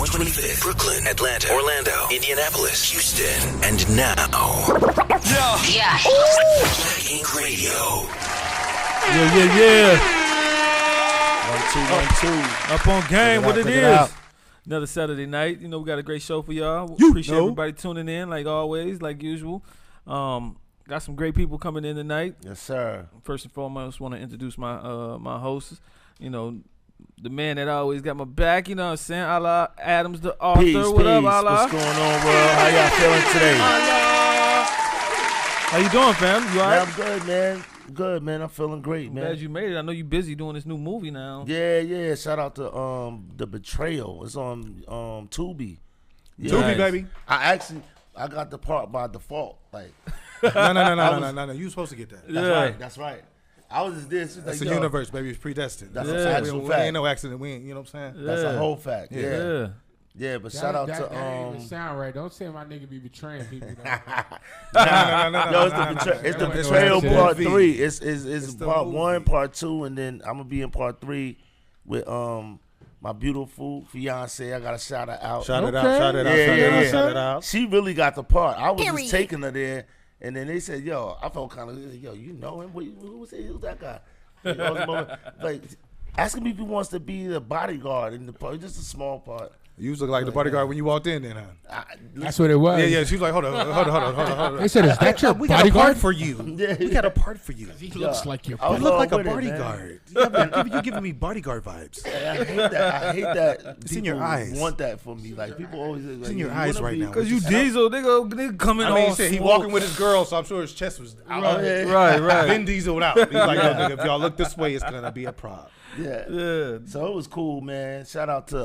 125th, Brooklyn, Atlanta, Orlando, Indianapolis, Houston, and now. Yeah. Black Ink Radio. Yeah. 1, 2, 1, 2. Up on game, what it check is. it out. Another Saturday night. You know, we got a great show for y'all. You Appreciate know. everybody tuning in, like always, like usual. Got some great people coming in tonight. Yes, sir. First and foremost, want to introduce my my hosts. You know, the man that always got my back. You know what I'm saying? Allah Adams, the author. Peace, What up, peace. Allah? What's going on, world? How y'all feeling today? How you doing, fam? You all Man, right? I'm good, man. Good, man. I'm feeling great, I'm man. glad you made it. I know you busy doing this new movie now. Yeah. Shout out to The Betrayal. It's on Tubi. Yeah. Tubi, baby. I got the part by default. Like No. You supposed to get that. that's right. I was just this. That's like, the yo, universe, baby. It's predestined. That's Yeah. an actual we fact. ain't no accident. We ain't, you know what I'm saying? That's a whole fact. Yeah. Yeah, but shout out to That ain't even sound right. Don't say my nigga be betraying people. Yo, it's the That Betrayal wasn't Part the 3. It's the Part movie. 1, Part 2, and then I'm gonna be in Part 3 with my beautiful fiance. I gotta shout her out. Shout it out. Okay. Shout it out. Yeah, Shout it yeah, out. yeah. Shout it out. She really got the part. I was just taking her there, and then they said, "Yo," I felt kind of, "Yo, you know him? Who's that guy?" You know, like asking me if he wants to be the bodyguard in the part, just a small part. You look like the bodyguard when you walked in, then, huh? That's what it was. Yeah. She was like, hold on. They said, "Is that your We got a part bodyguard?" for you. Yeah. We got a part for you. He looks like your I was You look all like a with it, man. bodyguard. You're giving me bodyguard vibes. I hate that. It's in your people eyes. Want that for me? Like people always. Like, in your you eyes wanna right be- now. Cause you Diesel, nigga coming I mean, all he said he smoked. walking with his girl, so I'm sure his chest was out. Right. Vin Diesel out. He's like, yo, nigga, if y'all look this way, it's gonna be a problem. Yeah. Yeah. So it was cool, man. Shout out to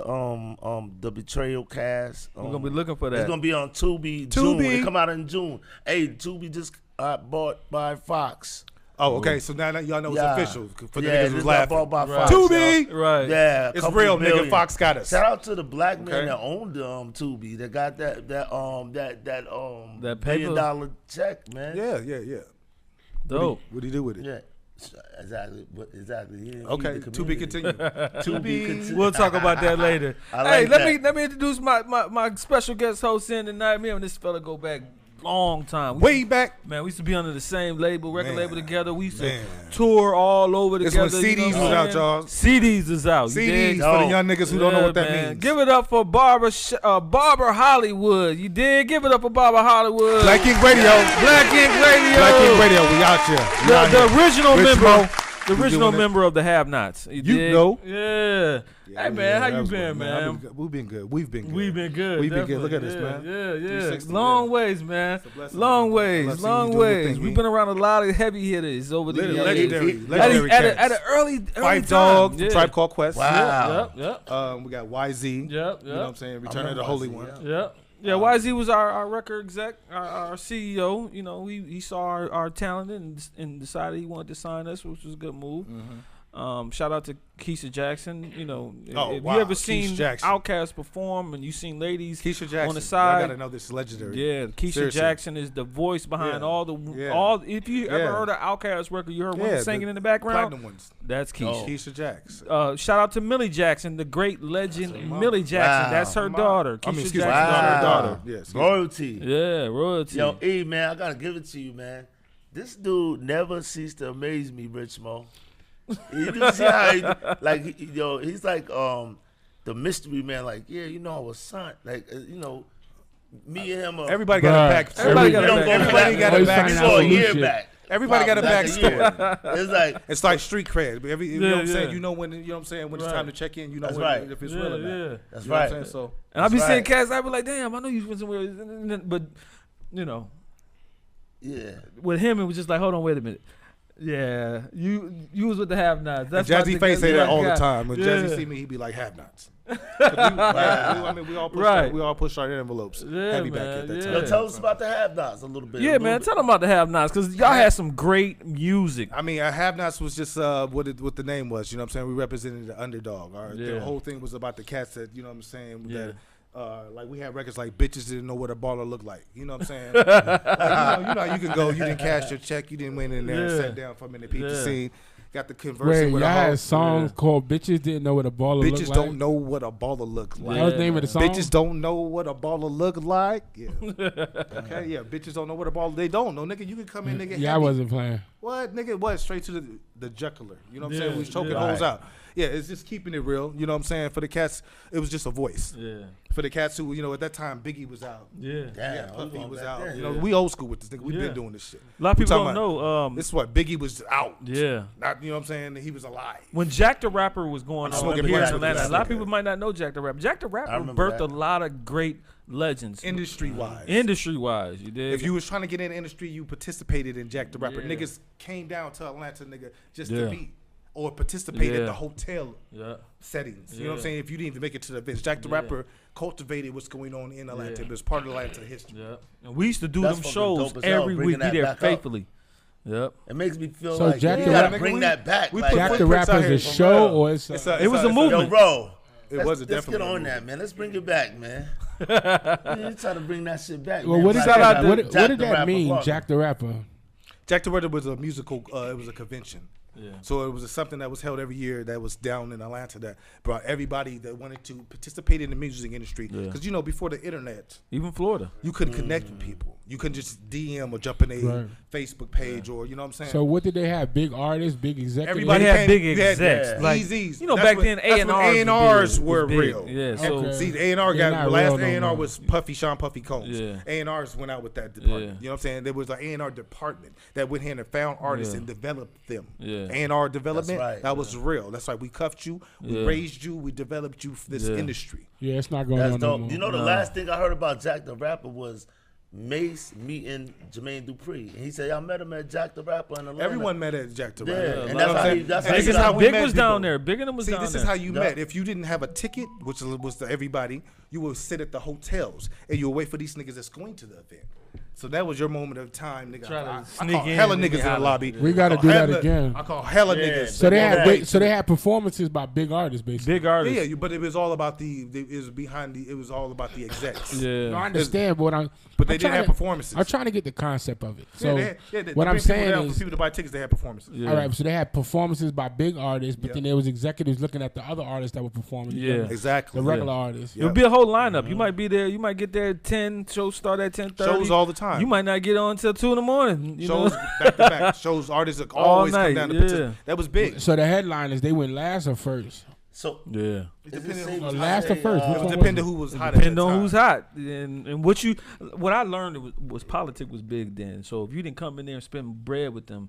the Betrayal cast. We're gonna be looking for that. It's gonna be on Tubi. June. Tubi. It come out in June. Hey, Tubi just bought by Fox. Oh, okay. So now y'all know it's Yeah. official. For the Yeah, niggas this who's got laughing. bought by Right. Fox. Tubi. y'all. Right. Yeah, It's couple real, million. nigga. Fox got us. Shout out to the black man Okay. that owned Tubi. That got that That $1 paper? billion check, man. Yeah. Dope. What'd he do with it? Yeah. Exactly. He didn't Okay. feed the To be community. continued. To be continued. We'll talk about that later. I Hey, like let that. me introduce my special guest host in tonight. Me and this fella go back long time. Way back. Man, we used to be under the same label, record Man. label together. We used to Man. tour all over This together. when CDs you know was what out, I'm y'all. saying? CDs is out. You CDs dig? for the young niggas who don't know what that man. means. Give it up for Barbara Hollywood. You did give it up for Barbara Hollywood. Black Ink Radio. Black Ink Radio. Black Ink Radio. We out here. We out The here. original Rich member. Mo, The we original doing it. member of the Have Nots. You dig? know. Yeah. Hey man, how that you was been, good, man? We've been good. We've been good. We've been good. We've been good. definitely. Look at this, Yeah, man. Yeah. 360, Long yeah. ways, man. blessing. Long I ways. love seeing Long you doing your ways. thing, We've E. been around a lot of heavy hitters over the years. Legendary At an cats. early Five time. Dog, Yeah. Tribe Called Quest. Wow. Yep. We got YZ. Yep. You know what I'm saying? Return of the Holy YZ, One. yeah. Yeah, YZ was our record exec, our CEO. You know, he saw our talent and decided he wanted to sign us, which was a good move. Shout out to Keisha Jackson. You know, if wow. you ever Keisha seen Jackson. Outkast perform and you seen ladies Keisha Jackson. on the side, I gotta know this is legendary. yeah, Keisha Seriously. Jackson is the voice behind Yeah. all. Yeah. If you ever Yeah. heard an Outkast record, you heard Yeah, one singing the in the background. Platinum ones. That's Keisha. Keisha Jackson. Shout out to Millie Jackson, the great legend Millie Jackson. Wow. That's her daughter. Keisha Excuse me. Jackson. Wow. Her daughter. Yes. Royalty. Yeah, royalty. Yo, E, man, I gotta give it to you, man. This dude never ceased to amaze me, Rich Mo. You just see how he's like the mystery man. Like, yeah, you know, I was son. Like, me and him. Everybody got a back. Everybody got a don't back. go Everybody back. got a Always back. find For out a some year shit. back. Everybody got a Like backstory. It's like It's like street cred. You know what I'm Yeah, saying? yeah. You know when it's Right. time to check in. You know That's when, right. if it's Yeah, real or not. yeah. that's You know what I'm right. saying? So And I be That's seeing right. cats, I be like, damn, I know you went somewhere, but you know, Yeah. with him it was just like, hold on, wait a minute. Yeah, you was with the Have Nots. That's Jazzy Face say that all the guy. time. When Yeah. Jazzy see me, he be like, "Have nots." I mean, we all push Right. we all push our envelopes. Yeah, heavy man, back at that yeah. time. Yo, tell us about the have-nots a little bit. Yeah, man, tell them about the Have Nots because y'all had some great music. I mean, Have Nots was just what the name was. You know what I'm saying? We represented the underdog. Yeah. The whole thing was about the cats that, you know what I'm saying, Yeah. that like we had records like Bitches Didn't Know What a Baller Looked Like. You know what I'm saying? Like, you know, you can go, you didn't cash your check, you didn't went in there and Yeah. sat down for a minute, peep the Yeah. scene. got the conversing Wait, with y'all a had hoe. a song called "Bitches Didn't Know What a Baller Looked Bitches Like." don't know what a baller look like. That was the name of the song. Bitches don't know what a baller look like. Yeah. Okay, yeah. Bitches don't know what a baller. They don't know, nigga. You can come in, nigga. Yeah, I heavy. wasn't playing. What, nigga? What? Straight to the jugular. You know what I'm saying? We was choking yeah. hoes out. Yeah, it's just keeping it real. You know what I'm saying? For the cats, it was just a voice. Yeah. For the cats who, you know, at that time, Biggie was out. Yeah. Damn, Puffy was back out. then. You know, we old school with this nigga. We've Yeah. been doing this shit. A lot of people talking don't know. This is what Biggie was out. Yeah. Not, you know what I'm saying? He was alive. When Jack the Rapper was going I'm on smoking here in blunts with Atlanta, this a lot of nigga. people might not know Jack the Rapper. Jack the Rapper remember birthed that. a lot of great legends. Industry wise. Industry wise, you did. If you was trying to get in the industry, you participated in Jack the Rapper. Yeah. Niggas came down to Atlanta, nigga, just Yeah. to be or participate Yeah. at the hotel yeah. settings. You know what I'm Yeah. saying? If you didn't even make it to the events, Jack the Yeah. Rapper cultivated what's going on in Atlanta. Yeah. It was part of Atlanta history. Yeah. And we used to do That's them fucking shows dope as hell, every bringing week, be that there back up. faithfully. Yep. It makes me feel So like Jack you the gotta Rapper- bring we- that back. we like, put Jack the footprints out Rapper's here a for show real. or it's It was a Yo, movement. bro. It was a Let's get definite on movement. that, man. Let's bring it back, man. You try to bring that shit back. Well, man. what did Like, that? What Jack did the that Rapper mean? Party. Jack the Rapper. Jack the Rapper was a musical. It was a convention. Yeah. So it was something that was held every year that was down in Atlanta that brought everybody that wanted to participate in the music industry. Because, you know, before the internet, Even Florida. you couldn't connect with people. You couldn't just DM or jump in a Right. Facebook page or, you know what I'm saying? So what did they have? Big artists, big executives. Everybody They had came- big you had execs. Like, Eazy's. you know, That's back when- then, that's when A&Rs A&Rs was were big. real. Yeah, so Okay. See, the A&R They're got not the last real no A&R more. was Puffy, Sean Puffy Combs. Yeah. A&Rs went out with that department. Yeah. You know what I'm saying? There was an A&R department that went here and found artists Yeah. and developed them. Yeah. A&R development, That's right, that was real. That's like we cuffed you, we Yeah. raised you, we developed you for this Yeah. industry. Yeah, it's not going That's on no dope. more. You know, the No. last thing I heard about Jack the Rapper was Mace meeting Jermaine Dupri. And he said, y'all met him at Jack the Rapper in Atlanta. Everyone met at Jack the Yeah, Rapper. and You know that's what I'm how saying? you- that's And how this you is got- how we Big met was people. down there. Big and them was See, down this there. is how you Yeah. met. If you didn't have a ticket, which was to everybody, you would sit at the hotels and you would wait for these niggas that's going to the event. So that was your moment of time, nigga. Try to I sneak call in hella and niggas in the holler. lobby. We gotta I call do that hella- again. I call hella Yeah. niggas. So they Go had back. big, so they had performances by big artists, basically. Big artists. Yeah, but it was all about it was behind the. It was all about the execs. Yeah. No, I understand, but But they didn't have performances. I'm trying to get the concept of it. So Yeah, they what I'm bring people saying down is, for people to buy tickets. They had performances. Yeah. all right, so they had performances by big artists, but Yeah. then there was executives looking at the other artists that were performing. Yeah. together. Exactly. The regular artists. Yeah. It'll be a whole lineup. You might be there. You might get there at 10. Shows start at 10:30. Shows all the time. You might not get on until 2 in the morning. You Shows know? back to back. Shows artists that All always night, come down to yeah. participate. That was big. So the headliners, they went last or first? So, Yeah. is it depended safe on to last say, or first? Which It one was was depending it? who was hot. Depending at on the who's time. hot and what I learned was politics was big then. So if you didn't come in there and spend bread with them,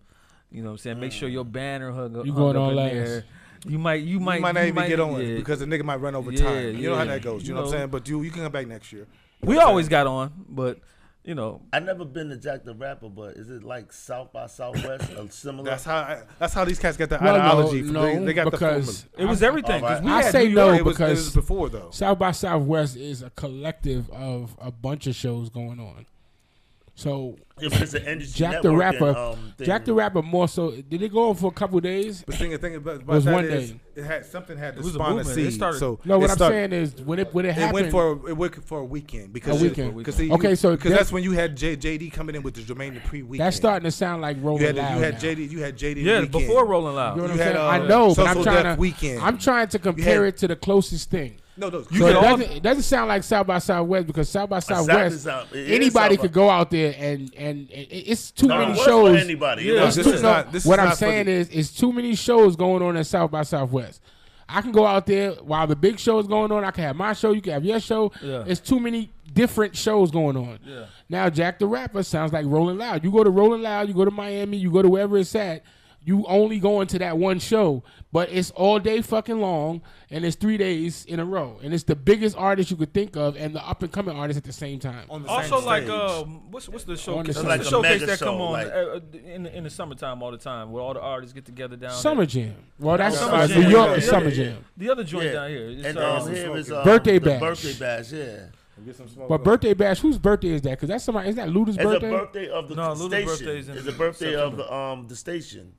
you know what I'm saying, make sure your banner hung You hung going up on in last. there. You might not even get on yeah. because the nigga might run over Yeah, time. You know how yeah. that goes. You know what I'm saying? But you can come back next year. We always got on, but you know, I never been to Jack the Rapper, but is it like South by Southwest or similar? That's how these cats got the Well, ideology. no, they got because the it was everything. 'cause Alright. we I had say New no York. it was because before though. South by Southwest is a collective of a bunch of shows going on. So Yeah, but it's an industry Jack the networking, Rapper, thing. Jack the Rapper more so. Did it go on for a couple of days? But thing about was that one is, day. it had something had to It was a spawn a movement. It seed. started- So No, what it I'm started- saying is when it It happened. went for a weekend because A weekend. Because see, Okay, so because that- that's when you had JD coming in with the Jermaine Dupri weekend. That's starting to sound like Rolling You had Loud. you had now. JD. Yeah, weekend. before Rolling Loud. You know what You I'm had, saying? I know, but I'm Social trying Death to. Weekend. I'm trying to compare had- it to the closest thing. No, You So could it all- doesn't sound like South by Southwest because South by Exactly Southwest, it is anybody South by- could go out there and it's too No, many it was shows. for anybody. Yeah, It this was It's for- too- is no, not- this what is I'm not for saying the- is, it's too many shows going on at South by Southwest. I can go out there while the big show is going on. I can have my show. You can have your show. Yeah. It's too many different shows going on. Yeah. Now Jack the Rapper sounds like Rolling Loud. You go to Rolling Loud, you go to Miami, you go to wherever it's at. You only go into that one show, but it's all day fucking long, and it's 3 days in a row, and it's the biggest artist you could think of, and the up and coming artist at the same time. on the Also, same like stage. what's the On showcase? the What's like the a showcase mega that come show, on like- in the summertime all the time, where all the artists get together down Summer Jam. Well, that's Summer Jam. New York Yeah, is yeah, Summer yeah. Jam. The other joint Yeah. down here. It's, And here is Birthday the Bash. Birthday Bash, yeah. Get some smoke But up. Birthday Bash, whose birthday is that? Because that's somebody. Is that Luda's It's birthday? the birthday of the No, Luda's station. birthday's in It's the birthday of September. the station.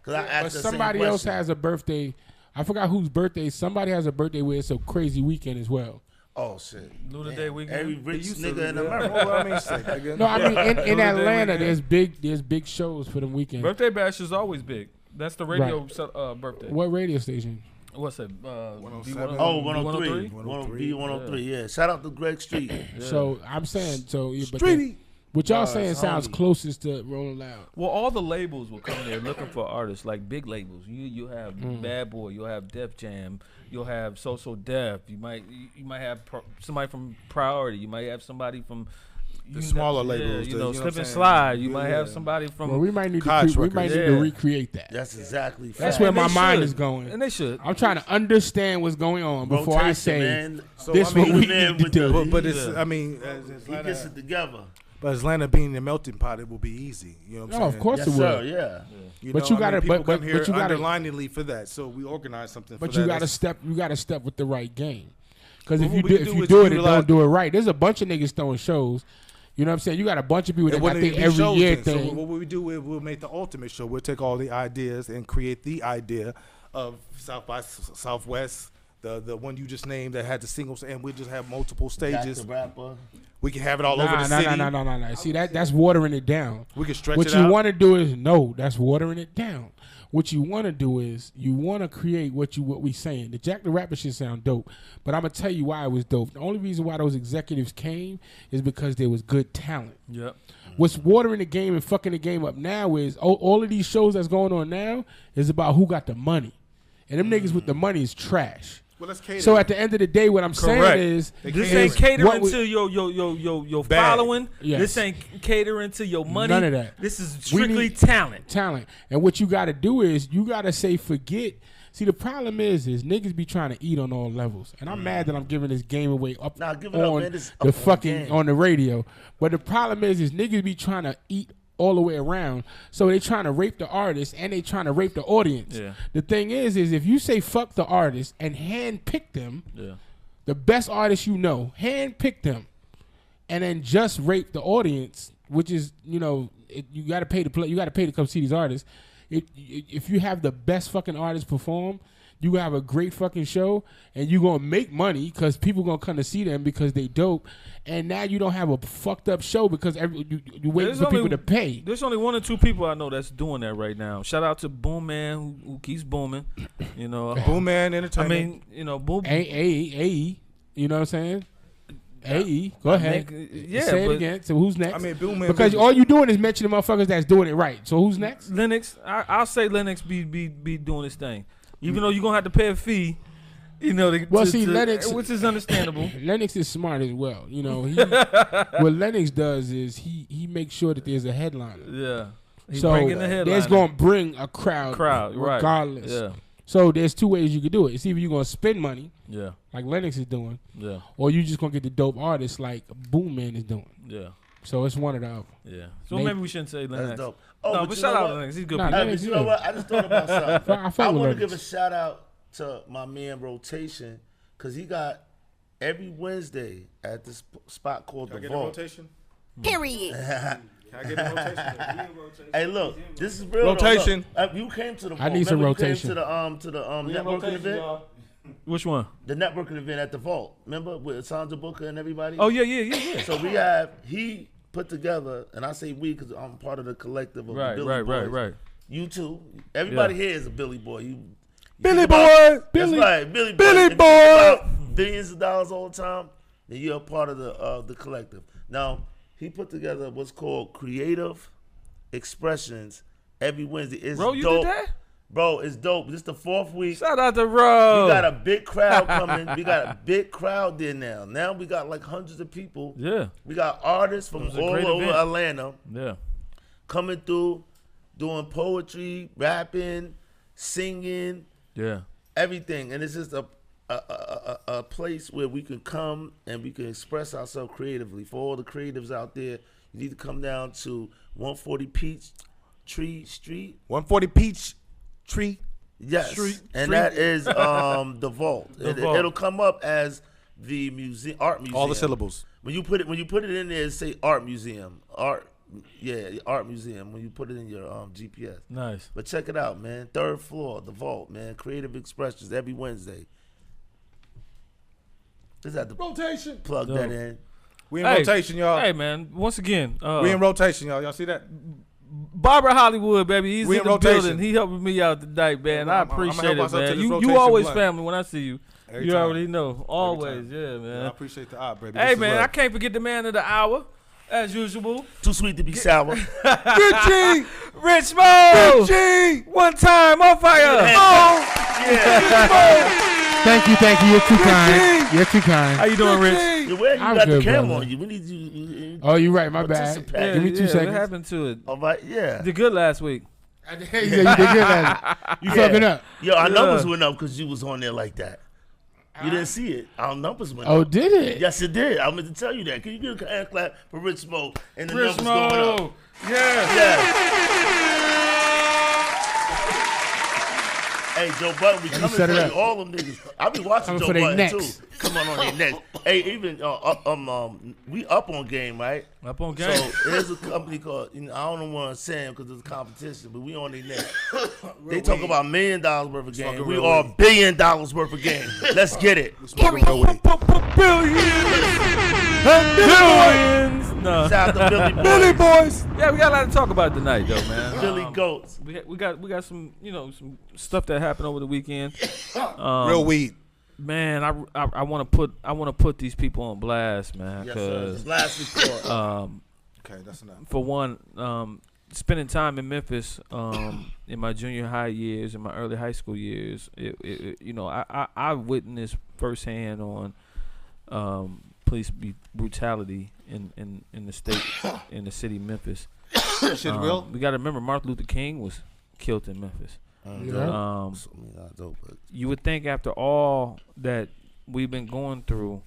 Because I But asked the same somebody else question. has a birthday. I forgot whose birthday. Somebody has a birthday where it's a crazy weekend as well. Oh shit. Luda Damn. Day weekend. Every rich used to nigga do in that. America. Well, I mean, shit, nigga. No, I mean in Luda Day Atlanta, weekend. there's big shows for them weekends. Birthday Bash is always big. That's the radio birthday. What radio station? What's it? 107. Oh, 103. 103, yeah. Shout out to Greg Street. So I'm saying, but Streety. what y'all saying sounds homie. closest to Rolling Loud. Well, all the labels will come there looking for artists, like big labels. You have Bad Boy, you'll have Def Jam, you'll have So Def. You might have somebody from Priority. You might have somebody from The smaller labels. you know, Slip and Slide. You might have somebody from. Well, we might need Koch to Records. recreate that. That's exactly That's fact. where And my they mind should. is going. And they should. I'm trying to understand what's going on before I Rotation, say man. So, this I mean, what we man need to with do. the- But it's, Yeah. I mean, He gets it together. but Atlanta being the melting pot, it will be easy. You know what I'm No, saying? of course Yes, it will. sir, yeah. But know, you I gotta- mean, people but come here you gotta- underliningly for that. So we organize something. But for you that. gotta step. You gotta step with the right game. Because if Well, you what do, we if do you is do it and utilize- don't do it right, there's a bunch of niggas throwing shows. You know what I'm saying? You got a bunch of people that It got wouldn't the even be every shows year then. thing. So what we do is we'll make the ultimate show. We'll take all the ideas and create the idea of South by Southwest, the one you just named that had the singles, and we just have multiple stages. Got the rapper. We can have it all over the city. No. See that's watering it down. We can stretch What it you out. want to do is that's watering it down. What you want to do is you want to create what we saying. The Jack the Rapper shit sound dope, but I'm gonna tell you why it was dope. The only reason why those executives came is because there was good talent. Yep. What's watering the game and fucking the game up now is all of these shows that's going on now is about who got the money, and them niggas with the money is trash. Well, let's cater. So at the end of the day, what I'm Correct. saying is This catering. ain't catering What we- to your Bag. following. Yes. This ain't catering to your money. None of that. This is We strictly need- talent. talent. And what you got to do is you got to say forget. See, the problem is niggas be trying to eat on all levels, and I'm mad that I'm giving this game away up Nah, give it up, on man. This the up on fucking game. on the radio. But the problem is niggas be trying to eat all the way around, so they trying to rape the artist and they trying to rape the audience. Yeah. The thing is if you say fuck the artist and hand pick them, Yeah. the best artists you know, hand pick them, and then just rape the audience, which is you got to pay to play, you got to pay to come see these artists. If you have the best fucking artists perform, you have a great fucking show, and you gonna make money because people gonna come to see them because they dope. And now you don't have a fucked up show because you waiting There's for people only- to pay. There's only 1 or 2 people I know that's doing that right now. Shout out to Boom Man who keeps booming. You know, Boom Man I Entertainment. mean, Boom. AE, you know what I'm saying? AE, go ahead. yeah, Say it but again. So who's next? I mean, Boom Man. Because all you doing is mentioning motherfuckers that's doing it right. So who's next? Lennox, I'll say Lennox be doing his thing, even though you're gonna have to pay a fee. You know, Lennox, which is understandable. Lennox is smart as well. You know, what Lennox does is he makes sure that there's a headliner. Yeah, he's So bringing the headline. there's going to bring a crowd right? regardless. Yeah, So there's 2 ways you could do it. It's either you're going to spend money yeah, like Lennox is doing, yeah, or you just going to get the dope artists like Boom Man is doing. yeah, So it's one of the other. yeah. So Maybe- maybe we shouldn't say Lennox. That's dope. Oh, No, but but you shout know out what? to Lennox. He's good. Nah, people. Hey, Lennox, but you know yeah. what? I just thought about something. I fuck I with want to Lennox. give a shout out to my man Rotation because he got every Wednesday at this spot called Can I The get a Vault. rotation? Period. Can I get a rotation? Hey, look, this is real. Rotation. Though. Look, you came to the. I Vault. need some Remember you rotation. Came to the networking event. Which one? The networking event at the Vault. Remember with Sandra Booker and everybody. Oh yeah. So he put together, and I say we because I'm part of the collective of the Right, Billy Boys. right. You too. Everybody Yeah. here is a Billy Boy. You Billy think about- Boy! That's right, Billy Boy. Billy If you Boy! think about billions of dollars all the time, then you're a part of the collective. Now he put together what's called Creative Expressions every Wednesday. It's Bro, you dope. did that? Bro, it's dope. This is the 4th week. Shout out to Ro. We got a big crowd coming. We got a big crowd there now. Now we got like hundreds of people. Yeah, We got artists from It was a all great over event. Atlanta yeah. coming through, doing poetry, rapping, singing, Yeah. everything. And it's just a place where we can come and we can express ourselves creatively. For all the creatives out there, you need to come down to 140 Peachtree Street. 140 Peach Tree. Yes, Street. and that is the Vault. Vault. It'll come up as the art museum. All the syllables. When you put it in there, say art museum, art museum. When you put it in your GPS. Nice. But check it out, man. 3rd floor, the Vault, man. Creative Expressions every Wednesday. Just have to Rotation. plug Dope. that in. We in rotation, y'all. Hey man, once again, We in rotation, y'all. Y'all see that? Barbara Hollywood, baby. He's We in in the rotation. building. He helping me out tonight, man. I I'm gonna appreciate help it, myself to man. this You rotation always blunt. family when I see you. Every You time. already know. Always, time. yeah, man. I appreciate the op, baby. Hey, This is man, love. I can't forget the man of the hour, as usual. Too sweet to be sour. Richie! Rich Mo! Richie! One time on fire! Thank you. You're too kind. You're too kind. How you doing, Rich? Yeah, where you I'm got good, the camera brother. on you? We need you. Oh, you're right. My bad. Participate. Give me 2 What seconds. happened to it? All right, yeah. Did good last week. Yeah, you did good at it. You fucking up. Yo, our Yeah. numbers went up because you was on there like that. You didn't see it. Our numbers went Oh, up. did it? Yes, it did. I meant to tell you that. Can you give a hand clap for Rich Mo and the Rich numbers going up? Mo! Yeah. Yeah. Hey, Joe Budden, we coming set for it you, up. all them niggas. I be watching Coming Joe for they Budden necks. too. Come on their necks. Hey, even we up on game, right? Up on game. So there's a company called, I don't know what I'm saying because it's a competition, but we on their neck. They talk about $1 million worth of game. fucking We real are weed. $1 billion worth of game. Let's get it. Billions. No. Shout out to Billy Boys. Billy boys! Yeah, we got a lot to talk about tonight, though, man. Billy Goats. We got some some stuff that happened over the weekend. Real weed. Man, I want to put these people on blast, man. Yes, sir. Because Last report. Okay, that's enough. for one, spending time in Memphis in my junior high years, in my early high school years, I witnessed firsthand on police brutality in the state, in the city of Memphis. Shit real? We got to remember Martin Luther King was killed in Memphis. Yeah. You would think after all that we've been going through,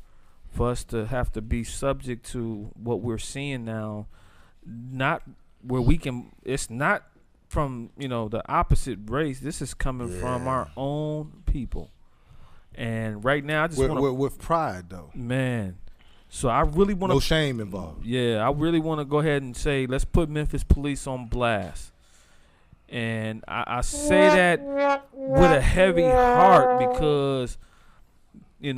for us to have to be subject to what we're seeing now, not where we can. It's not from the opposite race. This is coming from our own people. And right now, I just want to, With pride, though. man. So I really want to. No shame involved. Yeah, I really want to go ahead and say, let's put Memphis police on blast. And I say that with a heavy heart because, we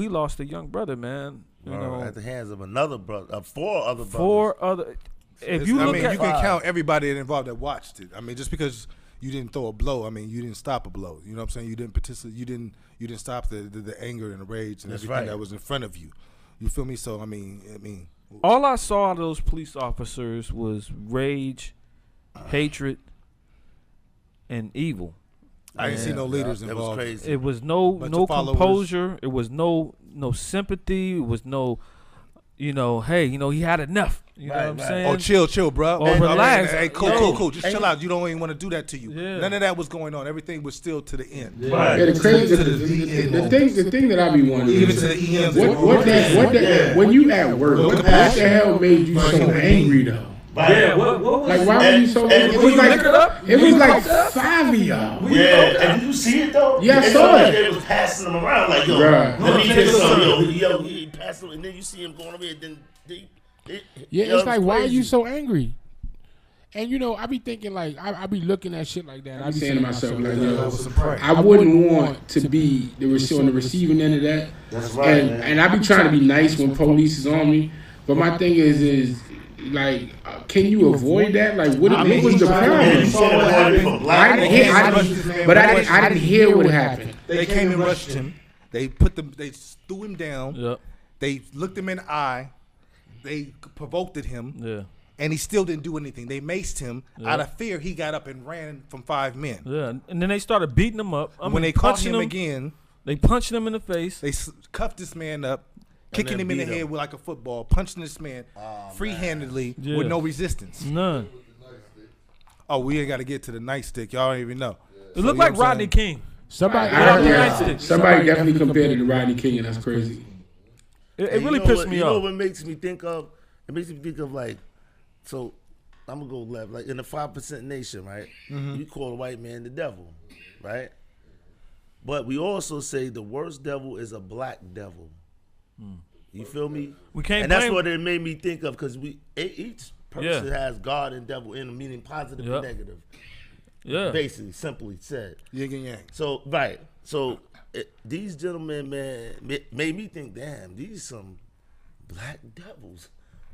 lost a young brother, man. At the hands of another brother, four other brothers. Four other. If you look you at, can count everybody involved that watched it. I mean, just because you didn't throw a blow, I mean, you didn't stop a blow. You know what I'm saying? You didn't participate. You didn't stop the anger and the rage and That's everything right. that was in front of you. You feel me? So I mean, all I saw of those police officers was rage, hatred, and evil. I didn't see no leaders That was involved. crazy. It was no Bunch no of followers. composure. It was no sympathy. It was no, hey, he had enough. You know what I'm Right. saying? Oh, chill, bro. Oh, relax. Hey, Yo. cool. Just chill out. You don't even want to do that to you. Yeah. None of that was going on. Everything was still to the end. Yeah, the crazy, the thing that I be wondering, Even to the EMs. when you at work, what the hell made you so angry though? Yeah. What was Like, why were you so? and It was like liquored up? five of y'all. Yeah, and did you see it though? Yeah, I It's saw like it. They was passing them around like, yo, Bruh. let me take some, yo, he passed them, and then you see him going over here, then Yeah, it's like, why are you so angry? And I be thinking like, I be looking at shit like that. I be saying to myself like, I wouldn't want to be on the receiving end of that. That's right, man. And I be trying to be nice when police is on me, but my thing is like, can you avoid that? Like, what was the And you problem? saw what happened from Black. I didn't hear what happened. They came and rushed him. They They threw him down. Yep. They looked him in the eye. They provoked him. Yeah. And he still didn't do anything. They maced him. Yeah. Out of fear, he got up and ran from 5 men. Yeah. And then they started beating him up. When they caught punching him again, they punched him in the face. they cuffed this man up, kicking then him in the beat head him. with like a football, punching this man free-handedly Yeah. with no resistance. None. Oh, we ain't got to get to the nightstick. Y'all don't even know. It looked like Rodney King. Somebody, Without the yeah, nightstick. somebody definitely compared it to Rodney King, and that's crazy. It really pissed me You know off. what makes me think of? It makes me think of like, so I'm gonna go left. Like in the 5% nation, right? We call a white man the devil, right? But we also say the worst devil is a black devil. You feel me? We can't and that's blame- what it made me think of because each person Yeah. has God and devil in them, meaning positive Yep. and negative. Yeah. Basically, simply said. Yin and yang. So right, so these gentlemen, man, made me think, damn, these some black devils.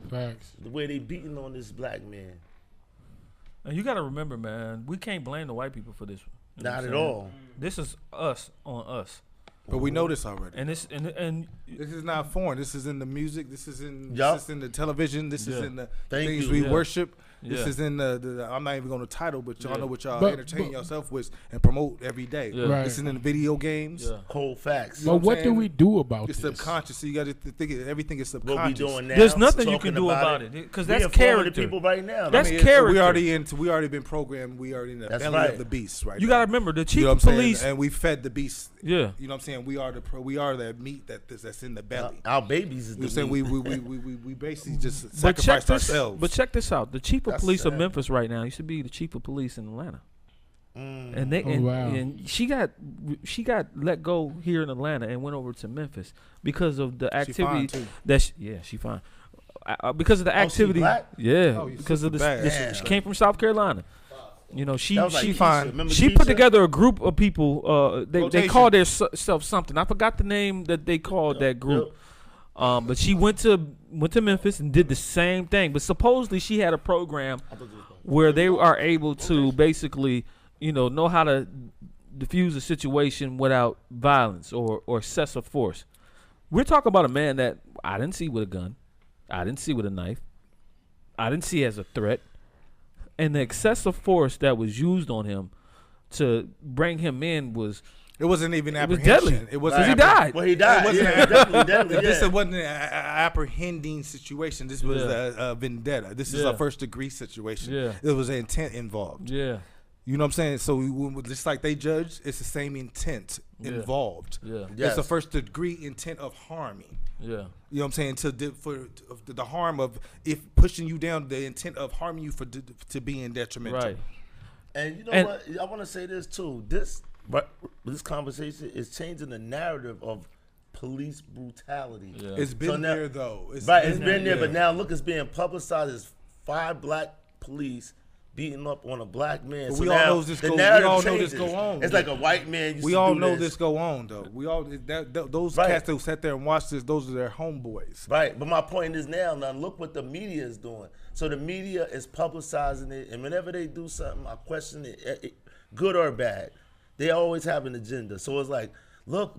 Facts. The way they beating on this black man. And you got to remember, man, we can't blame the white people for this. You know Not what I'm at saying? all. This is us on us. But we know this already. And this Yeah. Right. This is in the video games. Yeah. Cold facts. But what do we do about it's this? It's subconscious. So you got to think everything is subconscious. What we doing now? There's nothing you can do about it because that's character. People right now. That's character. We already been programmed. We already in the belly of the beast, right? You got to remember the chief of police, and we fed the beast. Yeah, you know what I'm saying. We are that meat that's in the belly. Our babies is. You know what I'm saying we basically just sacrificed ourselves. But check this out: the chief of police of Memphis right now used to be the chief of police in Atlanta. And they and she got let go here in Atlanta and went over to Memphis because of the activity she fine because of the activity because of this she came from South Carolina. You know, she put together a group of people. They called themselves something. I forgot the name that they called that group. But she went to Memphis and did the same thing. But supposedly she had a program where they are able to basically, know how to diffuse a situation without violence or excessive force. We're talking about a man that I didn't see with a gun. I didn't see with a knife. I didn't see as a threat. And the excessive force that was used on him to bring him in it wasn't even It was deadly. apprehension. It was because he died. Well, he died. Definitely deadly. This wasn't an apprehending situation. This was a vendetta. This is a first degree situation. Yeah. It was an intent involved. Yeah. You know what I'm saying? So just like they judge, it's the same intent involved. Yeah. It's a first degree intent of harming. Yeah. You know what I'm saying? For the harm of if pushing you down, the intent of harming you to being detrimental. Right. And you know what? I want to say this too. This conversation is changing the narrative of police brutality. Yeah. It's been there though. It's been there, but now look, it's being publicized as 5 black police beating up on a black man. But so we now all know this go on. It's like a white man. We all know this go on though. We all those cats that sat there and watched this. Those are their homeboys. Right. But my point is now look what the media is doing. So the media is publicizing it, and whenever they do something, I question it, good or bad. They always have an agenda. So it's like, look,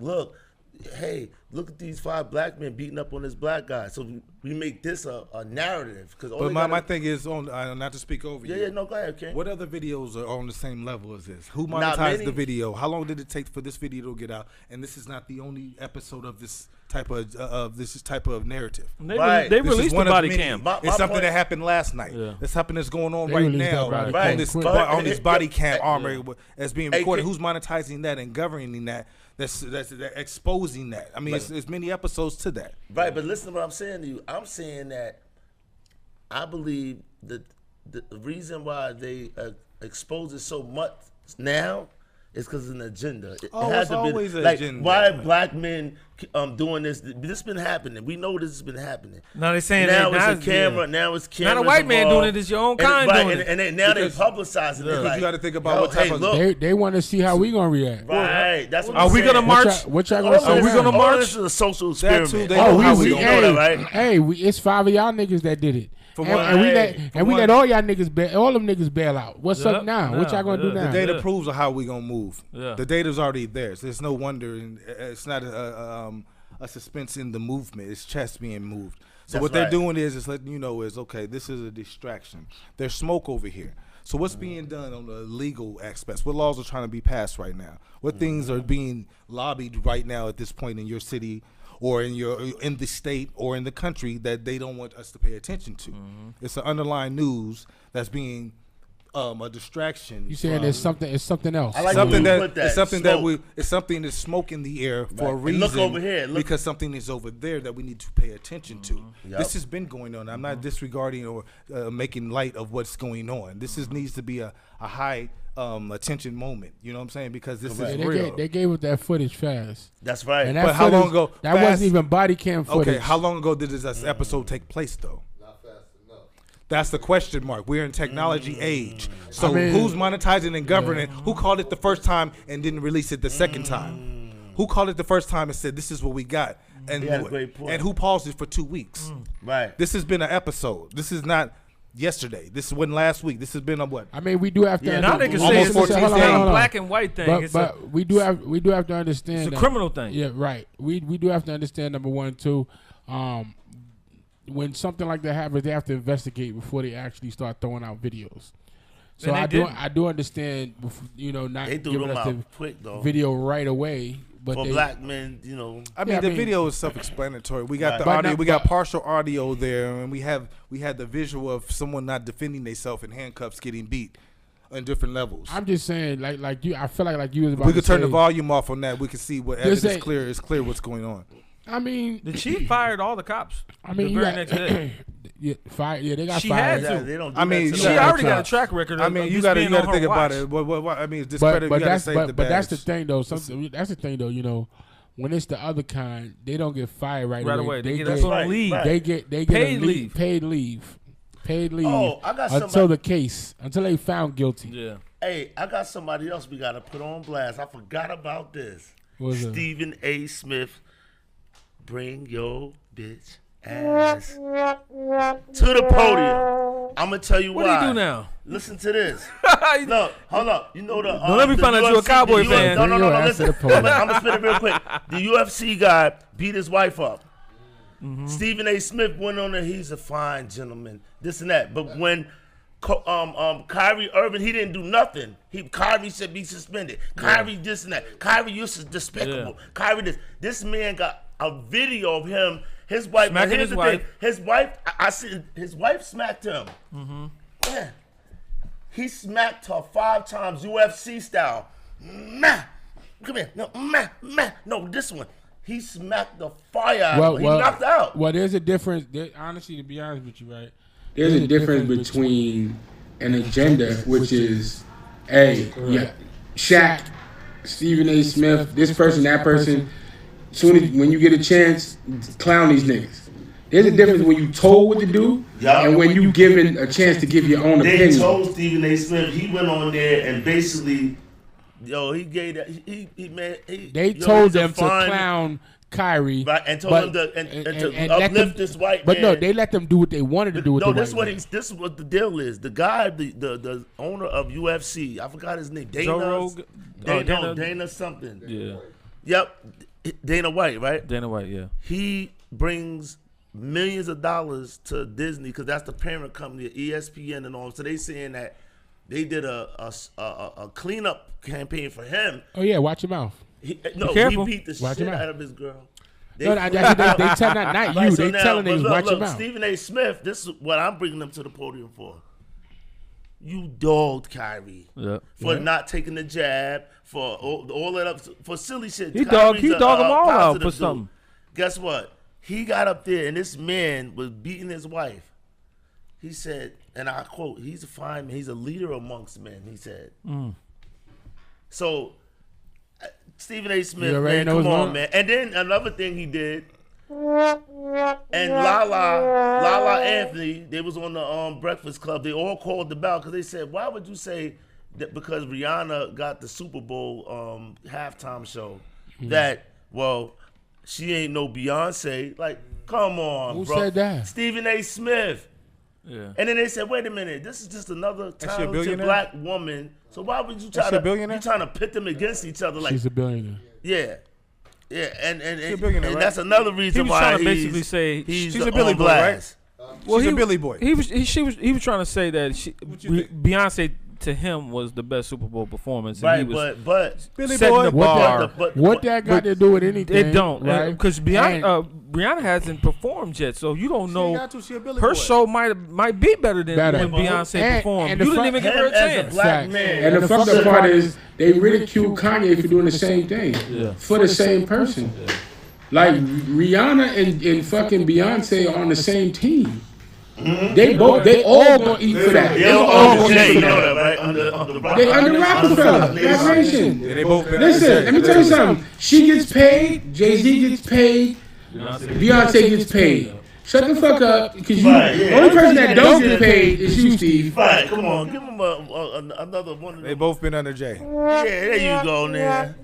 hey, look at these 5 black men beating up on this black guy. So we make this a narrative. But my thing is, not to speak over you. Yeah, no, go ahead, King. What other videos are on the same level as this? Who monetized the video? How long did it take for this video to get out? And this is not the only episode of this type of narrative. They released the body cam. It's something that happened last night. Yeah. It's something that's going on right now on this body cam armor that's being recorded. Who's monetizing that and governing that? That's exposing that. I mean, it's many episodes to that. Right, but listen to what I'm saying to you. I'm saying that I believe that the reason why they expose it so much now is because of an agenda. It has to be an agenda. Why are black men doing this? This has been happening. We know this has been happening. Now they're saying now it's a camera. Yeah. Now it's camera. Not a white man doing it. It's your own kind doing it. And now they publicizing it. Like, you got to think about what type of. They want to see how we gonna react. Right. That's what are we gonna march? What y'all gonna say? Are we gonna march? This is a social experiment. It's 5 of y'all niggas that did it. And we let all y'all niggas all them niggas bail out. What's up now? What y'all gonna do now? The data proves how we gonna move. Yeah. The data's already there. So there's no wonder, and it's not a suspense in the movement. It's chess being moved. So what they're doing is letting you know is okay. This is a distraction. There's smoke over here. So what's being done on the legal aspects? What laws are trying to be passed right now? What things are being lobbied right now at this point in your city? Or in the state or in the country that they don't want us to pay attention to. It's an underlying news that's being a distraction. You saying it's something else? I like something that. It's something that's smoke in the air for a reason. And look over here, because something is over there that we need to pay attention to. Yep. This has been going on. I'm not disregarding or making light of what's going on. This needs to be a high attention moment. You know what I'm saying? Because this is real. They gave us that footage fast. That's right. And that how long ago? That wasn't even body cam footage. Okay, how long ago did this episode take place though? Not fast enough. That's the question mark. We're in technology age. So who's monetizing and governing? Who called it the first time and didn't release it the second time? Who called it the first time and said this is what we got? And he had a great point. And who paused it for 2 weeks? Right. This has been an episode. This is not yesterday. This wasn't last week. This has been on what? I mean, we do have to. Now they can say almost it's 14 a days. black and white thing. But we do have to understand. It's a that, criminal thing. Yeah, right. We do have to understand, number one, too. When something like that happens, they have to investigate before they actually start throwing out videos. So I do understand, not they threw giving them us out the quick though video right away. But for black men, I mean, the video is self-explanatory. We got the audio, we got partial audio there, and we had the visual of someone not defending themselves in handcuffs, getting beat on different levels. I'm just saying, like you, I feel like you was about. We could turn the say, volume off on that. We can see what evidence is clear. It's clear what's going on. I mean, the chief fired all the cops. I mean, the very next day. Yeah, they got she fired. Had to. They don't do I mean, she already got a track record. I mean, you got to think about it. I mean, it's discredit. But that's the thing, though. That's the thing, though. When it's the other kind, they don't get fired right away. They get leave. They get paid leave. Oh, I got until they found guilty. Yeah. Hey, I got somebody else we got to put on blast. I forgot about this. Stephen A. Smith, bring your bitch ass to the podium. I'm gonna tell you why. What do you do now? Listen to this. No, hold up. You know the. Don't let me find out you're a Cowboy fan. No. Listen, I'm gonna spin it real quick. The UFC guy beat his wife up. Mm-hmm. Stephen A. Smith went on there. He's a fine gentleman. This and that. But when Kyrie Irving, he didn't do nothing. Kyrie should be suspended. Kyrie this and that. Kyrie, you're despicable. Yeah. Kyrie this man got a video of him. His wife. Smacking his wife. His wife. I said his wife smacked him. Mm-hmm. Yeah. He smacked her 5 times UFC style. Mah. Come here. No, mah. No, this one. He smacked the fire out of her. He knocked out. Well, there's a difference. Honestly, to be honest with you, right? There's a difference between an agenda, which is, Shaq, Stephen A. Smith, this person, that person. When you get a chance, clown these niggas. There's a difference when you told what to do and when you given a chance to give your own opinion. They told Stephen A. Smith, he went on there and basically, he gave that. They told them to clown Kyrie, right, and told him to uplift this white man. But no, they let them do what they wanted to do with the white man. This is what the deal is. The guy, the owner of UFC, I forgot his name. Dana something. Yeah. Yep. Dana White, right? Dana White, yeah. He brings millions of dollars to Disney because that's the parent company, ESPN and all. So they saying that they did a cleanup campaign for him. Oh yeah, watch your mouth. He beat the shit out of his girl. They tell not you. They telling niggas watch your mouth. Stephen A. Smith, this is what I'm bringing them to the podium for. You dogged Kyrie for not taking the jab, for all that up, for silly shit. He dogged them all out for something. Guess what? He got up there and this man was beating his wife. He said, and I quote, he's a fine man. He's a leader amongst men, he said. So, Stephen A. Smith, man, come on, man. And then another thing he did, and Lala Anthony, they was on the Breakfast Club. They all called the bell because they said, why would you say that because Rihanna got the Super Bowl halftime show that, she ain't no Beyonce? Like, come on, Who bro. said that? Stephen A. Smith. Yeah. And then they said, wait a minute, this is just another talented black woman. So why would you trying to pit them against each other? Like, she's a billionaire. Yeah. Yeah, and right? that's another reason why trying to basically say she's a Billy boy, right? Well, she's a Billy boy. He was trying to say that Beyonce to him was the best Super Bowl performance. Right, and he was but Billy boy, the bar. What that got to do with anything? It don't, right? Because Rihanna hasn't performed yet, so you don't know. Her show might be better than when Beyonce performed. And you didn't even give her a chance. Black man. And the fucked up part is they ridicule Kanye for doing the same thing for the same person. Yeah. Like Rihanna and fucking Beyonce are on the same team. Mm-hmm. They all gonna eat for that. They all gonna eat for that. They under Rockefeller Corporation. Listen, let me tell you something. She gets paid. Jay-Z gets paid. Beyonce gets paid. Shut the fuck up, because the only person that don't get paid is you, Steve. Right, come on, give him another one. They both been under Jay. Yeah, there you go, man.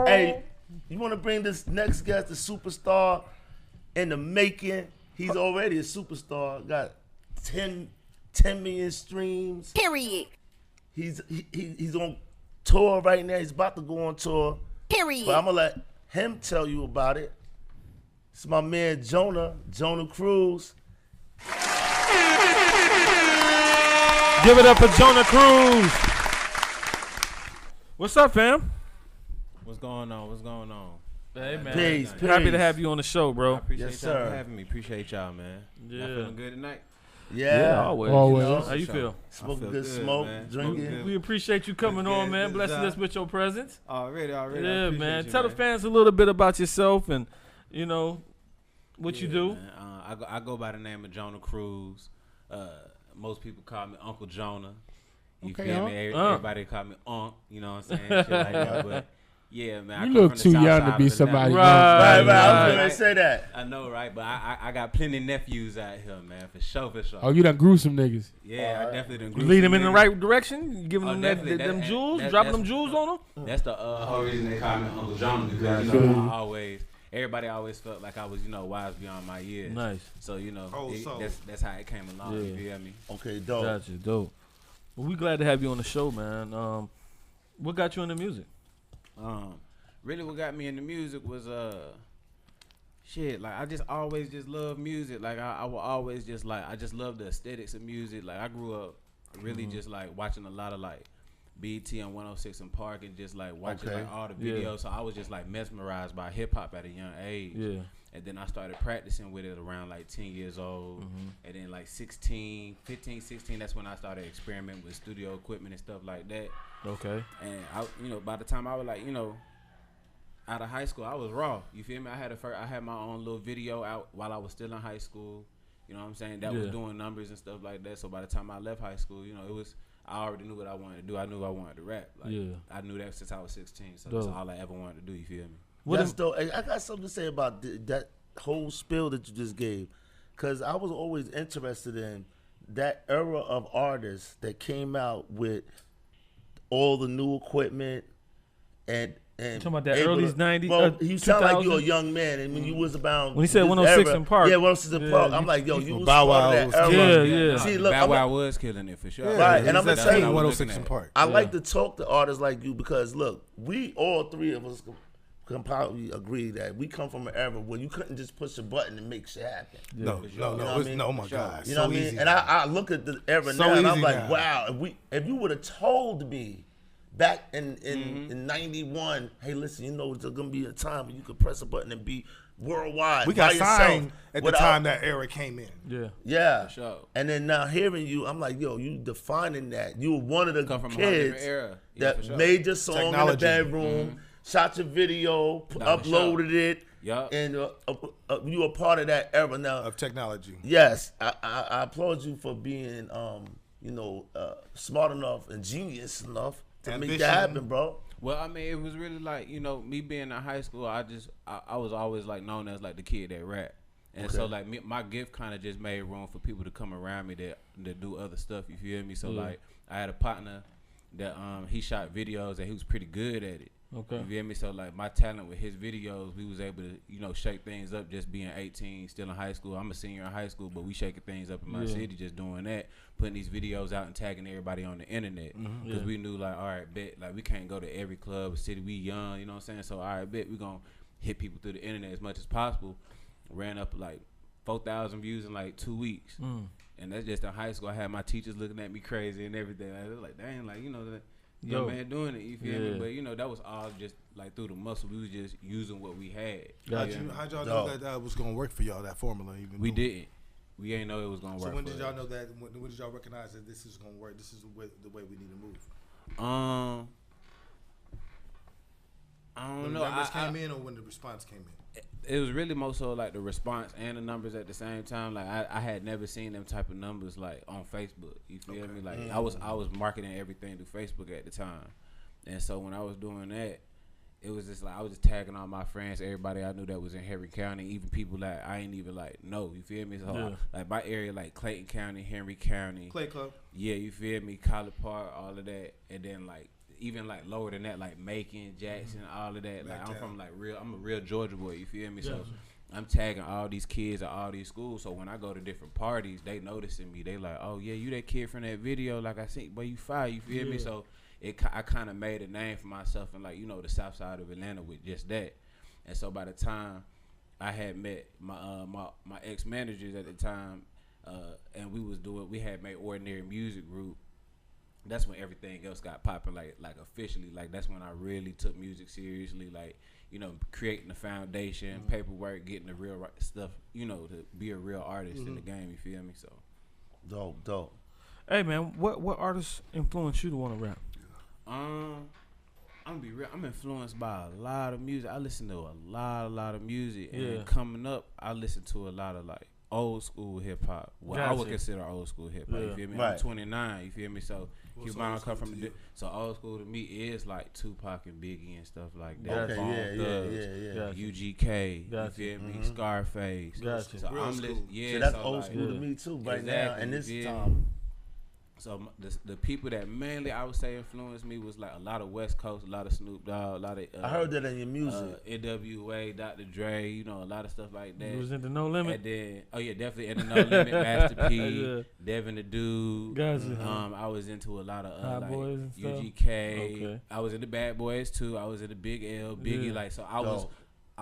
Hey, you want to bring this next guest, the superstar in the making? He's already a superstar. Got 10 10 million streams. Period. He's on tour right now. He's about to go on tour. Period. But I'm gonna let him tell you about it. It's my man Jonah Cruz. Give it up for Jonah Cruz. What's up, fam? What's going on? Hey, man. Peace. Happy to have you on the show, bro. I appreciate Yes, y'all sir. for having me. Appreciate y'all, man. Yeah. Y'all feeling good tonight? Yeah. always. Always. You know, how you feel? Smoking feel good good, smoke, man. drinking. Smoking We appreciate you coming on, man. Good Blessing job. us with your presence. Already. I Yeah, appreciate man. you, Tell the man. fans a little bit about yourself and, you know, what you do. Man. I go by the name of Jonah Cruz. Most people call me Uncle Jonah. You Okay, feel Unc. me? Everybody call me Unc. You know what I'm saying? Shit like that. But yeah, man. I You come look from the too south young side to of be Atlanta. somebody. Right. Right. I was Right. gonna say that. I know, right? But I got plenty nephews out here, man. For sure. Oh, you done grew some niggas. Yeah, I definitely done You grew lead some them in the niggas. right direction? You giving Oh, them definitely. them jewels? That- Dropping them that's- jewels on them? That's the whole reason they call me Uncle Jonah, because you know everybody always felt like I was wise beyond my years. Nice. So Oh, so- that's how it came along. You feel me? Okay, dope. Gotcha, dope. Well, we glad to have you on the show, man. What got you into music? Really, what got me into music was like I just always just loved music. Like I will always just like I just love the aesthetics of music. Like I grew up really just like watching a lot of like BET on 106 and Park and just like watching Okay. like all the videos. Yeah. So I was just like mesmerized by hip hop at a young age. Yeah. And then I started practicing with it around like 10 years old. And then like 15, 16, that's when I started experimenting with studio equipment and stuff like that. Okay. And I, by the time I was like, out of high school, I was raw. You feel me? I had my own little video out while I was still in high school. You know what I'm saying? That was Yeah. doing numbers and stuff like that. So by the time I left high school, I already knew what I wanted to do. I knew I wanted to rap. Like, Yeah. I knew that since I was 16. So Dope. that's all I ever wanted to do. You feel me? That's dope. Hey, I got something to say about that whole spiel that you just gave, because I was always interested in that era of artists that came out with all the new equipment and talking about that able early to- 90s, Well, you sound like you're a 2000? young man, and when you was about When he said this 106 era- in Park. yeah, 106 in Yeah, Park. you- I'm like, yo, you was Bow part Wow of that was era. Yeah. See, look, Bow I'm Wow a- was killing it for sure. Right, and I'm That's gonna tell what you- I was 106 looking in at. Park. I like to talk to artists like you because look, we all three of us can probably agree that we come from an era where you couldn't just push a button and make shit happen. No, what I mean? oh my God. You know what I mean? And I look at the era So now and I'm easy like, now. wow, if you would have told me back in 91, hey, listen, there's gonna be a time when you could press a button and be worldwide. We got by yourself signed at the without- time that era came in. Yeah. Yeah. For sure. And then now hearing you, I'm like, yo, you defining that. You were one of the Come from a whole different kids era. Yeah, that for sure. made your song Technology. in the bedroom, shot your video, Nah, for uploaded it, Yup. and you were part of that era. Now, Of technology. yes, I applaud you for being, smart enough and genius enough to make Ambition. that happen, bro. Well, I mean, it was really like, me being in high school, I was always like known as like the kid that rap. And so like my gift kind of just made room for people to come around me that do other stuff, you feel me? So like I had a partner that he shot videos and he was pretty good at it. Okay. You feel me? So like my talent with his videos, we was able to, shake things up just being 18, still in high school. I'm a senior in high school, but we shaking things up in my city just doing that, putting these videos out and tagging everybody on the internet. Because we knew like, all right, bet, like we can't go to every club or city, we young, you know what I'm saying? So all right, bet we gonna hit people through the internet as much as possible. Ran up like 4,000 views in like 2 weeks. And that's just in high school. I had my teachers looking at me crazy and everything. I was like, dang, like, that young man doing it, you feel me? But, that was all just like through the muscle. We was just using what we had. How'd y'all know that was going to work for y'all, that formula? We didn't. We ain't know it was going to work. So when for did y'all us. know that? When did y'all recognize that this is going to work? This is the way we need to move? I don't When know. the numbers came in or when the response came in? It was really more so like the response and the numbers at the same time. Like I had never seen them type of numbers like on Facebook. You feel me? Like I was marketing everything through Facebook at the time, and so when I was doing that, it was just like I was just tagging all my friends, everybody I knew that was in Henry County, even people that I ain't even like know. You feel me? So like my area, like Clayton County, Henry County, Clay Club. yeah, you feel me? College Park, all of that, and then like. Even like lower than that, like Macon, Jackson, all of that. Like I'm from like I'm a real Georgia boy. You feel me? So I'm tagging all these kids at all these schools. So when I go to different parties, they noticing me. They like, oh yeah, you that kid from that video. Like I see, but you fire. You feel me? So I kind of made a name for myself in like the South Side of Atlanta with just that. And so by the time I had met my ex managers at the time, and we had made Ordinary Music Group. That's when everything else got popping, like officially. Like that's when I really took music seriously. Like creating the foundation, paperwork, getting the real stuff. To be a real artist in the game. You feel me? So dope. Hey man, what artists influenced you to want to rap? I'm gonna be real. I'm influenced by a lot of music. I listen to a lot of music. And coming up, I listen to a lot of like old school hip hop. I would consider old school hip hop. You feel me? Right. I'm 29. You feel me? So keep on come from so old school to me is like Tupac and Biggie and stuff like that. Okay, UGK. You feel me? Scarface. Gotcha. So I'm listening. Yeah, so that's old school to me too. Right now, and this time. So the people that mainly I would say influenced me was like a lot of West Coast, a lot of Snoop Dogg, a lot of I heard that in your music. NWA, Dr. Dre, a lot of stuff like that. You was into No Limit. And then definitely into No Limit, Master P, Devin the Dude. Gotcha. I was into a lot of like Boys and stuff. UGK. Okay. I was into Bad Boys too. I was into Big L, Biggie. Like so, I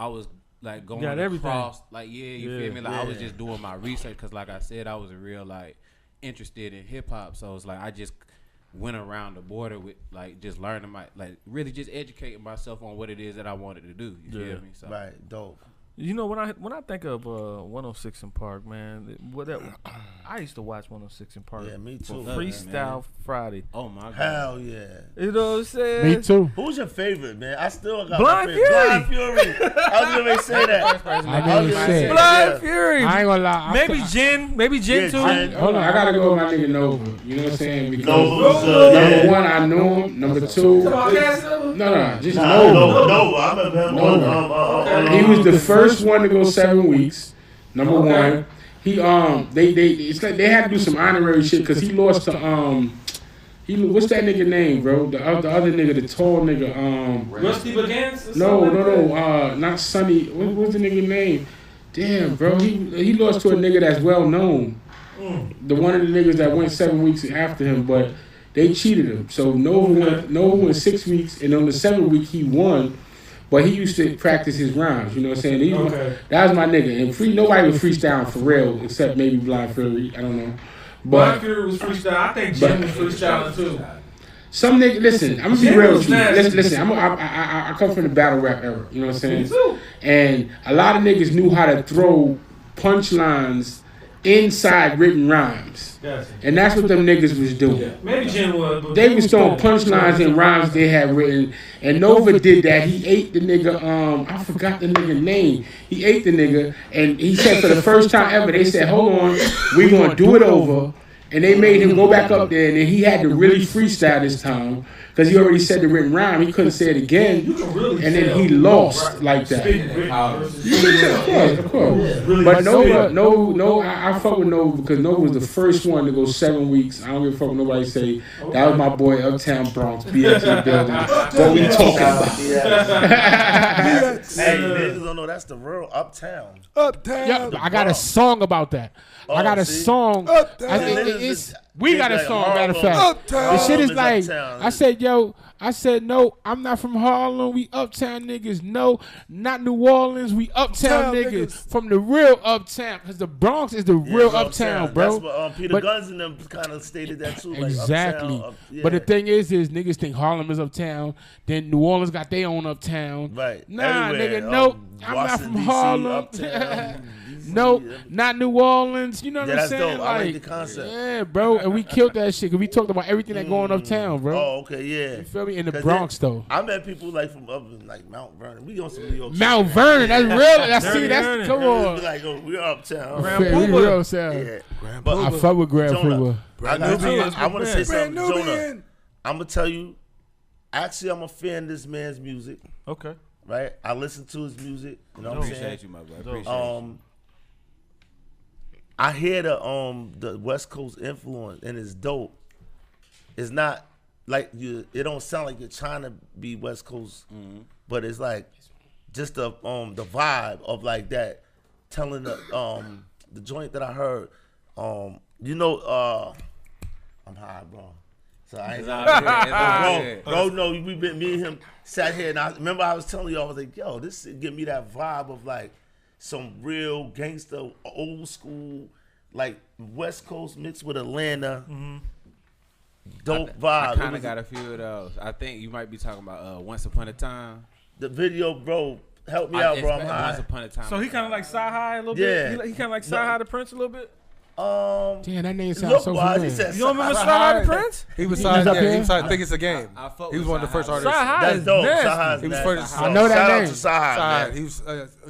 was like going across. Like you feel me? Like I was just doing my research because, like I said, I was a real like interested in hip hop, so it's like I just went around the border with like just learning really just educating myself on what it is that I wanted to do. You feel me? So right, dope. When I think of 106 in Park, man, I used to watch 106 in Park. Yeah, me too. Freestyle Friday. Oh my god. Hell yeah. You know what I'm saying? Me too. Who's your favorite, man? I still got Blind Fury. Blind Fury. I was gonna say that. Blind Fury. I ain't gonna lie. Maybe Jen too. Hold on, I gotta go with my nigga Nova. You know what I'm saying? Because number one, I knew him. Number two, no, just Nova. Nova. He was the first one to go 7 weeks. Number one, he it's like they had to do some honorary shit because he lost to what's that nigga name, bro? The other nigga, the tall nigga, Rusty Begins? No, not Sonny. What's the nigga name? Damn, bro, he lost to a nigga that's well known. The one of the niggas that went 7 weeks after him, but they cheated him. So Nova went 6 weeks, and on the 7th week he won. But he used to practice his rhymes, you know what I'm saying? That was my nigga. And nobody was freestyling for real, except maybe Blind Fury. I don't know. But Blind Fury was freestyling. I think Jim was freestyling too. Some nigga, listen, I'm gonna be real with you. Listen, I come from the battle rap era, you know what I'm saying? And a lot of niggas knew how to throw punchlines inside written rhymes. And that's what them niggas was doing. Maybe Jim was. They was throwing punchlines and rhymes they had written. And Nova did that. He ate the nigga, I forgot the nigga name. He ate the nigga, and he said for the first time ever, they said, hold on, we gonna do it over. And they made him go back up there, and then he had to really freestyle this time. Because he already said the written rhyme, he couldn't say it again, and then he lost like that. Of course. But Nova, I fuck with Nova because Nova was the first one to go 7 weeks. I don't give a fuck what nobody say. That was my boy Uptown Bronx, BX building. What we talking about? Hey, niggas don't know that's the real Uptown. Yeah, I got a song about that. I got a song. We got a song, matter of fact. The shit is like, I said, no, I'm not from Harlem. We Uptown niggas. No, not New Orleans. We Uptown niggas. From the real Uptown. Because the Bronx is the real Uptown, bro. That's what Peter Guns and them kind of stated that too. Exactly. Like uptown, But the thing is niggas think Harlem is Uptown. Then New Orleans got their own Uptown. Right. Nah, everywhere. nigga, nope. I'm not from Harlem. No, not New Orleans. You know what I'm saying? Dope. I like the concept. Yeah, bro. And we killed that shit because we talked about everything that going uptown, bro. Oh, okay, yeah. You feel me? In the Bronx, though. I met people like from up in like Mount Vernon. We on some New York. Mount Vernon, that's real. That's come on. Be like, we're uptown. We real uptown. Yeah. But I fuck with Grand Pooba. I want to say something, Jonah. I'm gonna tell you. Actually, I'm a fan of this man's music. Okay. Right. I listen to his music. You know what I'm saying? Appreciate you, my brother. Appreciate you. I hear the West Coast influence, and it's dope. It's not like it don't sound like you're trying to be West Coast, but it's like just the vibe of like that telling the joint that I heard. You know, I'm high, bro. So I ain't bro, no, me and him sat here, and I remember I was telling you, I was like, yo, this give me that vibe of like some real gangster, old school, like West Coast mixed with Atlanta. Dope vibe. I kind of got a few of those. I think you might be talking about Once Upon a Time. The video, bro, help me out, bro. I'm high. Once Upon a Time. So he kind of like Sci-Hi a little bit? He kind of like Sci-Hi the Prince a little bit? Damn, that name sounds so familiar. You don't remember Sci-Hi the Prince? He was signed. He was signed. I think it's a game. He was one of the first artists. Sci-Hi is dope. nasty. He was first. I know that Shout name. out to Sci-Hi.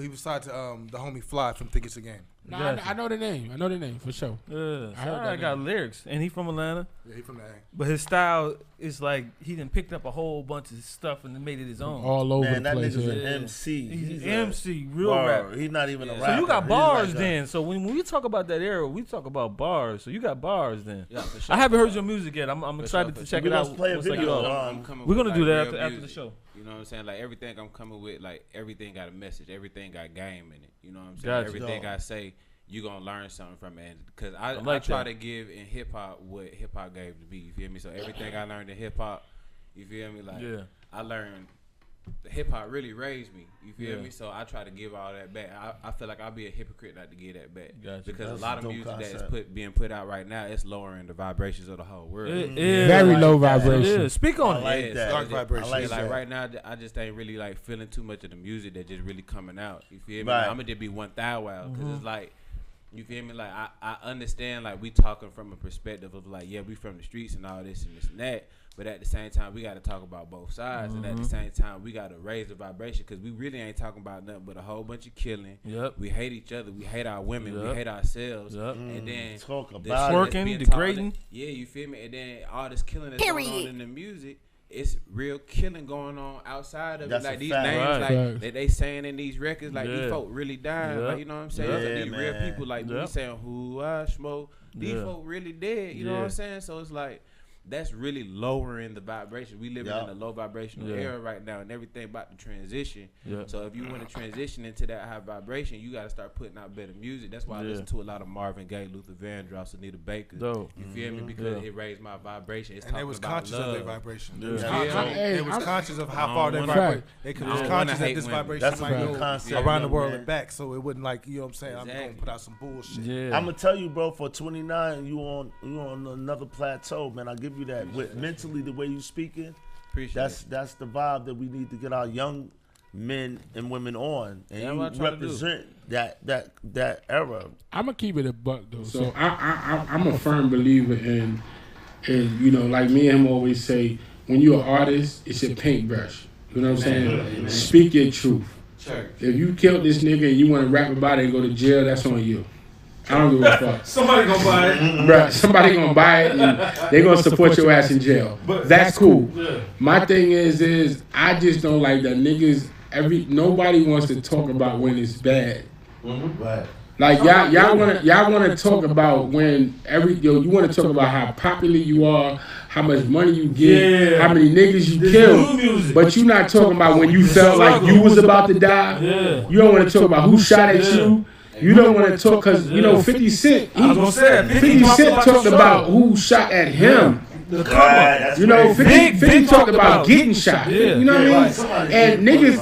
He was signed to the homie Fly from Think It's a Game. Nah, I know the name. I know the name for sure. Yeah, Sci-Hi got lyrics, and he from Atlanta. Yeah, he from the A. But his style is like he done picked up a whole bunch of stuff and made it his own. All over Man, the that place. nigga's Yeah. an MC. He's an MC, real rap. He's not even a rapper. So you got He's bars like then. So when we talk about that era, we talk about bars. So you got bars then. Yeah, for sure. I haven't heard your music yet. I'm excited to check it out. Play a What's like video. yours? coming We're with, gonna do like, that real after the music. show. You know what I'm saying? Like everything I'm coming with, like everything got a message. Everything got game in it. You know what I'm saying? Gotcha. Everything I say, you gonna learn something from it. Because I like try that. to give in hip hop what hip hop gave to me. You feel me? So everything I learned in hip hop, you feel me? Like I learned hip hop really raised me. You feel me? So I try to give all that back. I feel like I'll be a hypocrite not to give that back. Gotcha. Because That's a lot a of dope music concept. that's being put out right now, it's lowering the vibrations of the whole world. It is. Very low that. vibration. Yeah, speak on I it. like Yeah, that. Dark vibration. I like like that. right now, I just ain't really like feeling too much of the music that just really coming out. You feel me? Right. Like, I'm gonna just be 1,000 because it's like, you feel me? Like I understand like we talking from a perspective of like, yeah, we from the streets and all this and this and that. But at the same time, we got to talk about both sides, and at the same time, we got to raise the vibration because we really ain't talking about nothing but a whole bunch of killing. Yep. We hate each other. We hate our women. Yep. We hate ourselves. Yep. And then Talk the about shit it. that's Twerking, being degrading. taught, yeah, you feel me? And then all this killing that's going on in the music. It's real killing going on outside of That's it. Like a these fact. names, Right. like Facts. that they saying in these records, like Yeah. these folk really dying. Yep. Like you know what I'm saying? Yeah, Like, these real man. people, like Yep. we saying who I smoke. These Yeah. folk really dead. You know what I'm saying? So it's like that's really lowering the vibration. We living in a low vibrational era right now, and everything about to transition. Yeah. So if you want to transition into that high vibration, you got to start putting out better music. That's why I listen to a lot of Marvin Gaye, Luther Vandross, Anita Baker. Dope. You feel me? Because it raised my vibration. It's And they talking was about conscious love. of their vibration. Yeah. They was Yeah. conscious, they was I'm- conscious of how I far don't they wanna- vibrate. They I was don't wanna conscious that hate this women. vibration That's a might good go concept. around the yo, world man. and back, so it wouldn't like, you know what I'm saying? I'm Exactly. going to put out some bullshit. Yeah. I'm gonna tell you, bro. For 29, you on another plateau, man. I give you that. With mentally, the way you speaking, Appreciate it. that's the vibe that we need to get our young men and women on, and Yeah, you what I try to do. represent that era. I'm gonna keep it a buck though. So I'm a firm believer in you know, like me and him always say, when you're an artist, it's your paintbrush. You know what I'm saying? Speak your truth. If you killed this nigga and you want to rap about it and go to jail, that's on you. I don't give a fuck. Somebody gonna buy it. Bruh, somebody gonna buy it and they gonna support your ass in jail. That's cool. My thing is I just don't like that niggas. Nobody wants to talk about when it's bad. Right. Like y'all wanna talk about when you wanna talk about how popular you are, how much money you get, how many niggas you kill, but you not talking about when you felt like you was about to die. You don't wanna talk about who shot at you. You don't want to talk because, you know, 50 Cent, 50 Cent talked about who shot at him. You know, 50 talked about getting shot. You know what I mean? And niggas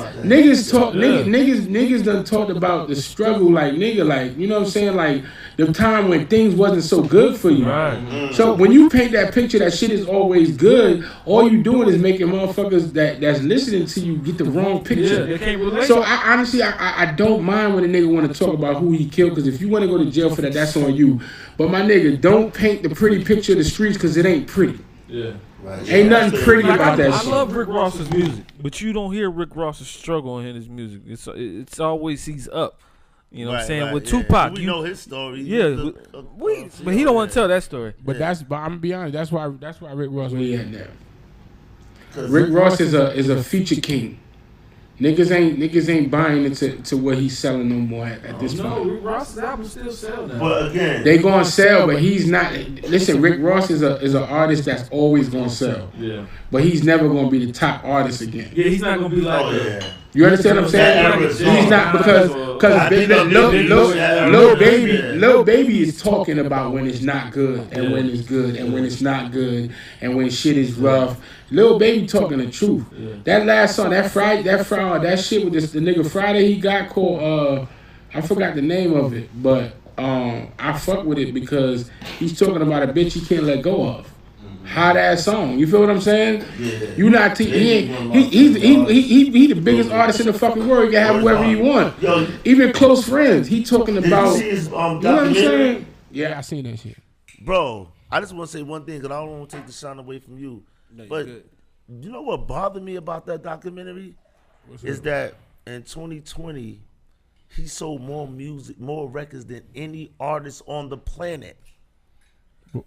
done talked about the struggle, like, nigga, like, you know what I'm saying? Like, the time when things wasn't so good for you. So when you paint that picture that shit is always good, all you doing is making motherfuckers that's listening to you get the wrong picture. They can't relate. So I honestly don't mind when a nigga want to talk about who he killed, because if you want to go to jail for that, that's on you. But my nigga, don't paint the pretty picture of the streets, because it ain't pretty. Ain't nothing pretty about that I shit. love Rick Ross's music, but you don't hear Rick Ross's struggle in his music. It's always he's up. You know what I'm saying? With Tupac, we know his story. Yeah, but he don't want to tell that story. But I'm gonna be honest. That's why Rick Ross where he at now. Rick Ross is a feature king. Niggas ain't buying into what he's selling no more at this point. Rick Ross's album still selling now. But again, They gonna sell, but he's not. Listen, Rick Ross is an artist that's always gonna sell. Yeah. But he's never gonna be the top artist again. Yeah, he's not gonna be like oh that. yeah. You understand what I'm saying? He's not because Lil Baby is talking about when it's not good and when it's good and when it's not good and when shit is rough. Lil Baby talking the truth. That last song, that shit with the nigga Friday he got called I forgot the name of it, but I fuck with it because he's talking about a bitch he can't let go of. Hot ass song, you feel what I'm saying? Yeah. You not he's the biggest artist in the fucking world. You can have whoever you want. Even close friends. He talking about. You know what I'm saying? Yeah, I seen that shit. Bro, I just want to say one thing because I don't want to take the shine away from you. No, but you know what bothered me about that documentary is that in 2020 he sold more records than any artist on the planet.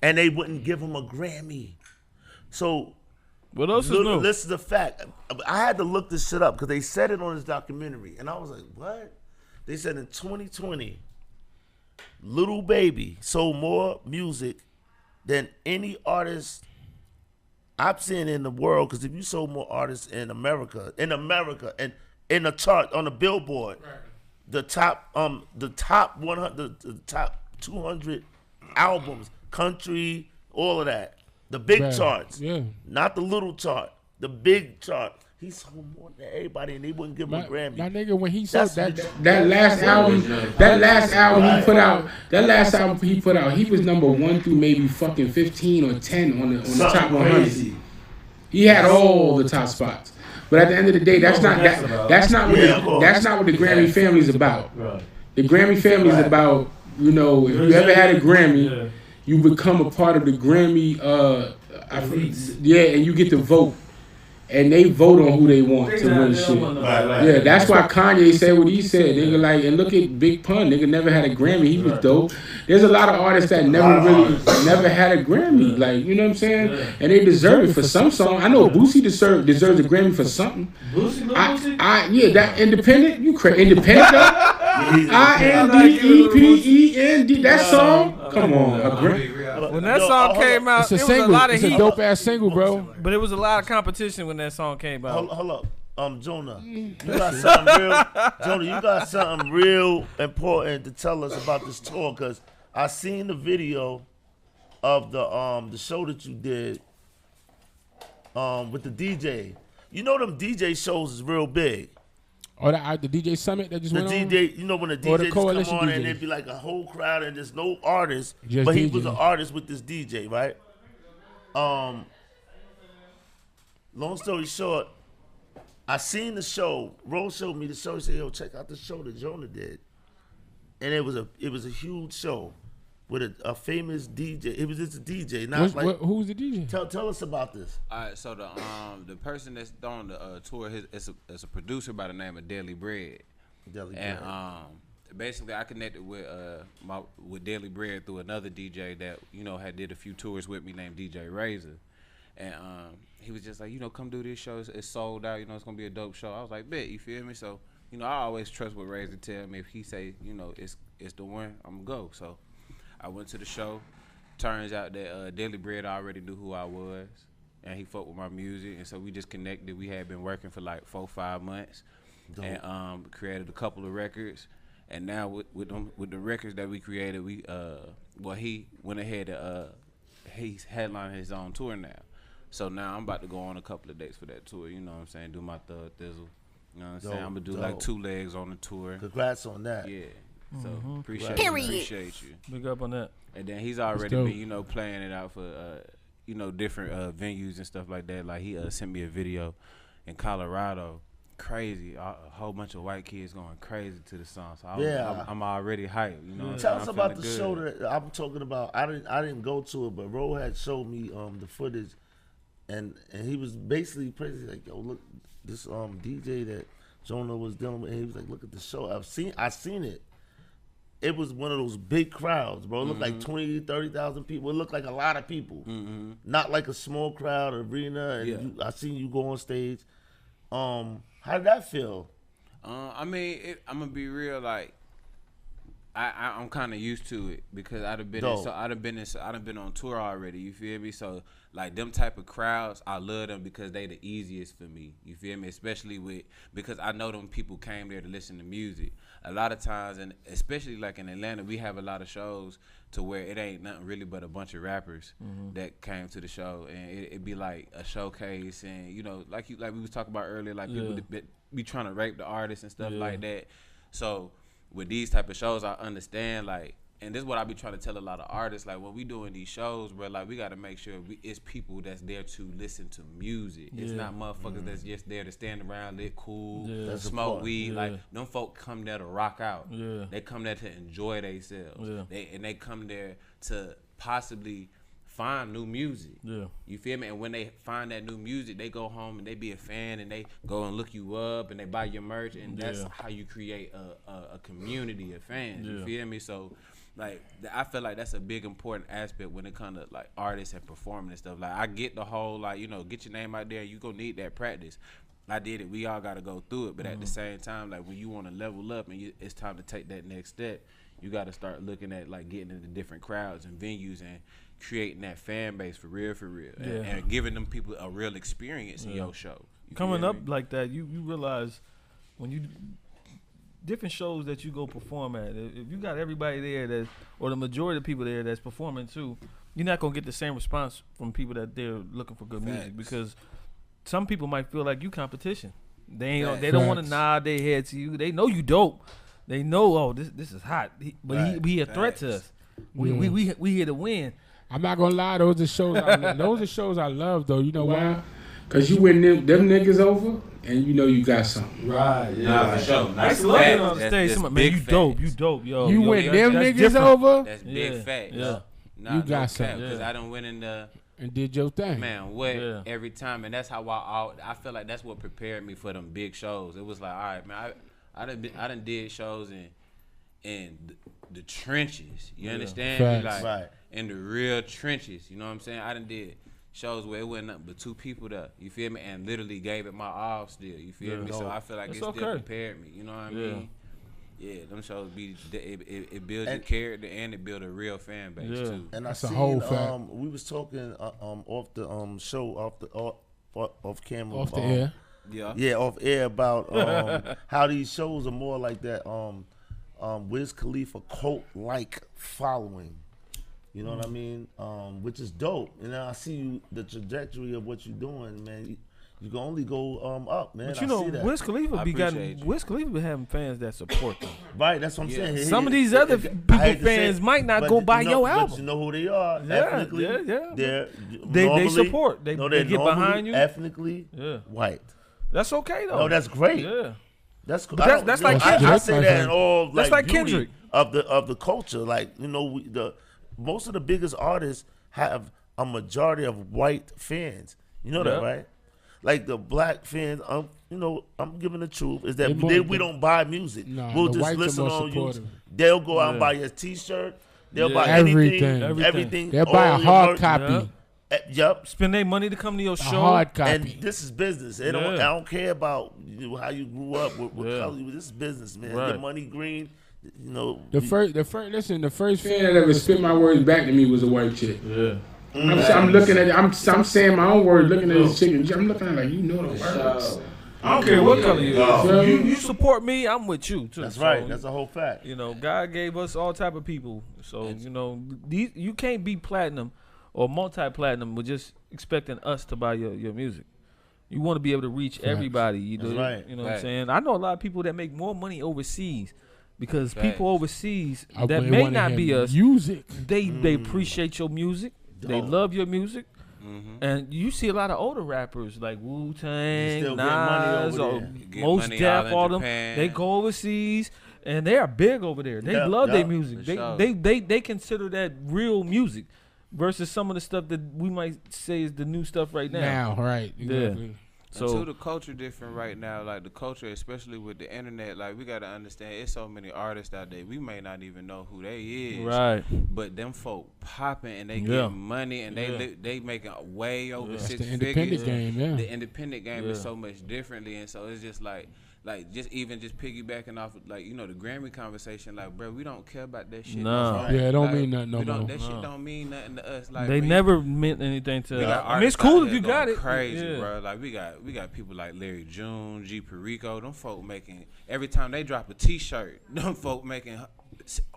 And they wouldn't give him a Grammy. So, what else is new? This is a fact. I had to look this shit up because they said it on his documentary. And I was like, what? They said in 2020, Lil Baby sold more music than any artist I've seen in the world. Because if you sold more artists in America, and in the chart, on the Billboard, the top 100, the top 200 albums, country, all of that. The big charts. Yeah. Not the little chart. The big chart. He sold more than everybody and they wouldn't give him a Grammy. My nigga, when he sold that last album he put out, he was number 1 through maybe fucking 15 or 10 on the top 100. He had all the top spots. But at the end of the day, that's not what the Grammy family's about. The Grammy family's about, you know, if you ever had a Grammy, you become a part of the Grammy, and you get to vote. And they vote on who they want to win shit. Yeah, that's why Kanye said what he said. Nigga, like, and look at Big Pun. Nigga never had a Grammy. He was dope. There's a lot of artists that never had a Grammy. Like, you know what I'm saying? And they deserve it for some song. I know Boosie deserves a Grammy for something. That independent. You independent though? INDEPEND. That song. Come on, a Grammy. When that song came out, it was a lot of heat. It's a dope ass single, bro. But it was a lot of competition when that song came out. Hold up, Jonah, you got something real. Jonah, you got something real important to tell us about this tour because I seen the video of the show that you did with the DJ. You know them DJ shows is real big. Or the DJ Summit that just went on? You know when the DJ just come on and there'd be like a whole crowd and there's no artist, but he was an artist with this DJ, right? Long story short, I seen the show. Rose showed me the show. He said, "Yo, check out the show that Jonah did," and it was a huge show with a famous DJ. It was just a DJ, not who's the DJ? Tell us about this. All right, so the person that's on the tour is a producer by the name of Daily Bread. Basically I connected with Daily Bread through another DJ that had did a few tours with me named DJ Razor, and he was just like, come do this show. It's sold out. It's gonna be a dope show. I was like, bet, you feel me? So I always trust what Razor tell me. If he say it's the one, I'm gonna go. So I went to the show. Turns out that Daily Bread already knew who I was, and he fucked with my music, and so we just connected. We had been working for like 4-5 months, and created a couple of records. And now with the records that we created, he went ahead and he's headlining his own tour now. So now I'm about to go on a couple of dates for that tour. You know what I'm saying? Do my Thug Thizzle. You know what I'm saying? I'm gonna do like 2 legs on the tour. Congrats on that. Yeah. So appreciate you. Big up on that. And then he's already been, playing it out for, different venues and stuff like that. Like he sent me a video in Colorado, crazy, a whole bunch of white kids going crazy to the song. So I'm already hyped. Tell us about the show that I'm talking about. I didn't go to it, but Ro had showed me the footage, and he was basically praising like, yo, look, this DJ that Jonah was dealing with. And he was like, look at the show. I seen it. It was one of those big crowds, bro. It looked like 20,000, 30,000 people. It looked like a lot of people. Not like a small crowd arena. And I seen you go on stage. How did that feel? I'm going to be real. Like, I'm kind of used to it because I'd have been on tour already. You feel me? So like them type of crowds, I love them because they the easiest for me. You feel me? Especially because I know them people came there to listen to music. A lot of times, and especially like in Atlanta, we have a lot of shows to where it ain't nothing really but a bunch of rappers that came to the show, and it'd be like a showcase, and you know, like we was talking about earlier, like people that be trying to rape the artists and stuff like that. So with these type of shows, I understand, like, and this is what I be trying to tell a lot of artists, like when we doing these shows, bro, like we got to make sure it's people that's there to listen to music. It's not motherfuckers that's just there to stand around, live cool, smoke weed. Like them folk come there to rock out. They come there to enjoy themselves. They come there to possibly find new music. You feel me? And when they find that new music, they go home and they be a fan and they go and look you up and they buy your merch, and that's how you create a community of fans. You feel me? So like I feel like that's a big important aspect when it comes to like artists and performing and stuff. Like I get the whole like, you know, get your name out there, you gonna need that practice. I did it. We all got to go through it, but at the same time, like when you want to level up and it's time to take that next step, you got to start looking at like getting into different crowds and venues and creating that fan base for real, and giving them people a real experience in your show. Coming up like that, you realize when you different shows that you go perform at, if you got everybody there or the majority of people there that's performing too, you're not gonna get the same response from people that they're looking for good music, because some people might feel like you competition. They don't want to nod their head to you. They know you dope. They know, this is hot, but he a threat to us. We here to win. I'm not gonna lie, those are shows I love though. You know why? Cause you win them niggas over, and you know you got something. Right. Yeah. For sure. Nice looking on the stage. Man, you dope, yo. You win them niggas over. That's big facts. Yeah. You got something. Because I done went in the and did your thing. Man, every time, and that's how I feel like that's what prepared me for them big shows. It was like, all right, man, I done did shows in the trenches. You understand? Like in the real trenches. You know what I'm saying? I done did shows where it wasn't nothing but two people there. You feel me? And literally gave it my all still. You feel me? So I feel like it still prepared me. You know what I mean? Yeah, them shows it builds your character and it builds a real fan base too. And I seen we was talking off the show off camera, off the air. Yeah, off air about how these shows are more like that Wiz Khalifa cult like following. You know what I mean? Which is dope. And I see the trajectory of what you're doing, man. You can only go up, man. But you know, Wiz Khalifa be having fans that support them. Right, that's what I'm saying. Some of these other people fans might not go buy your album. But you know who they are. Ethnically, they support. They get behind you. Ethnically white. That's okay though. No, that's great. Yeah. That's cool. That's like Kendrick. I say that in all that's like Kendrick of the culture. Like, you know, most of the biggest artists have a majority of white fans. You know that, right? Like the black fans, you know, I'm giving the truth, is that we don't buy music. We'll just listen on YouTube. They'll go out and buy your T-shirt. They'll buy everything. They'll buy a hard copy. Yep. Spend their money to come to your show. Hard copy. And this is business. I don't care about how you grew up. What color. This is business, man. Your money green. You know. The first fan that ever spit my words back to me was a white chick. Yeah. I'm looking at it. I'm saying my own words, looking at this chick. I'm looking at it like, you know the words. I don't care what color you are. You support me, I'm with you too. That's right. That's a whole fact. You know, God gave us all type of people. So you know, you can't be platinum or multi-platinum with just expecting us to buy your music. You want to be able to reach everybody. You know, right. You know what I'm saying? I know a lot of people that make more money overseas. Because people overseas that may not be us, music. They appreciate your music. They love your music. And you see a lot of older rappers like Wu-Tang, Nas, or Mos Def, all them. They go overseas and they are big over there. They love their music. They consider that real music versus some of the stuff that we might say is the new stuff right now. Right. Exactly. Yeah. So the culture different right now, like the culture, especially with the internet, like we gotta understand it's so many artists out there, we may not even know who they is. Right. But them folk popping and they get money and they making way over 6 figures. The independent game, The independent game is so much differently, and so it's just like like just piggybacking off of, like, you know, the Grammy conversation, like, bro, we don't care about that shit. No. Right. Yeah, it don't like, mean nothing no more. That shit don't mean nothing to us. Like, they bro, never meant anything to us. I mean, it's artists cool out if here you got going it. crazy, Yeah. bro. Like, we got people like Larry June, G Perico. Them folk making, every time they drop a T-shirt, them folk making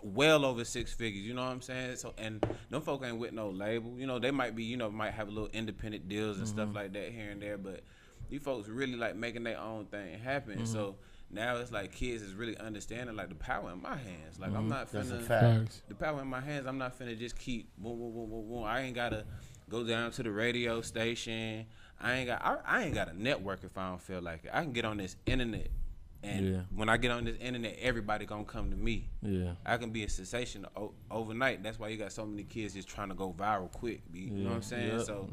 well over 6 figures. You know what I'm saying? So, and them folk ain't with no label. You know, they might be, you know, might have a little independent deals and stuff like that here and there, but these folks really like making their own thing happen. So now it's like kids is really understanding, like, the power in my hands. Like, I'm not finna, the power in my hands, I'm not finna just keep boom, boom, boom, boom, boom. I ain't gotta go down to the radio station. I ain't got a network if I don't feel like it. I can get on this internet. And when I get on this internet, everybody gonna come to me. Yeah, I can be a sensation overnight. That's why you got so many kids just trying to go viral quick. You know what I'm saying? So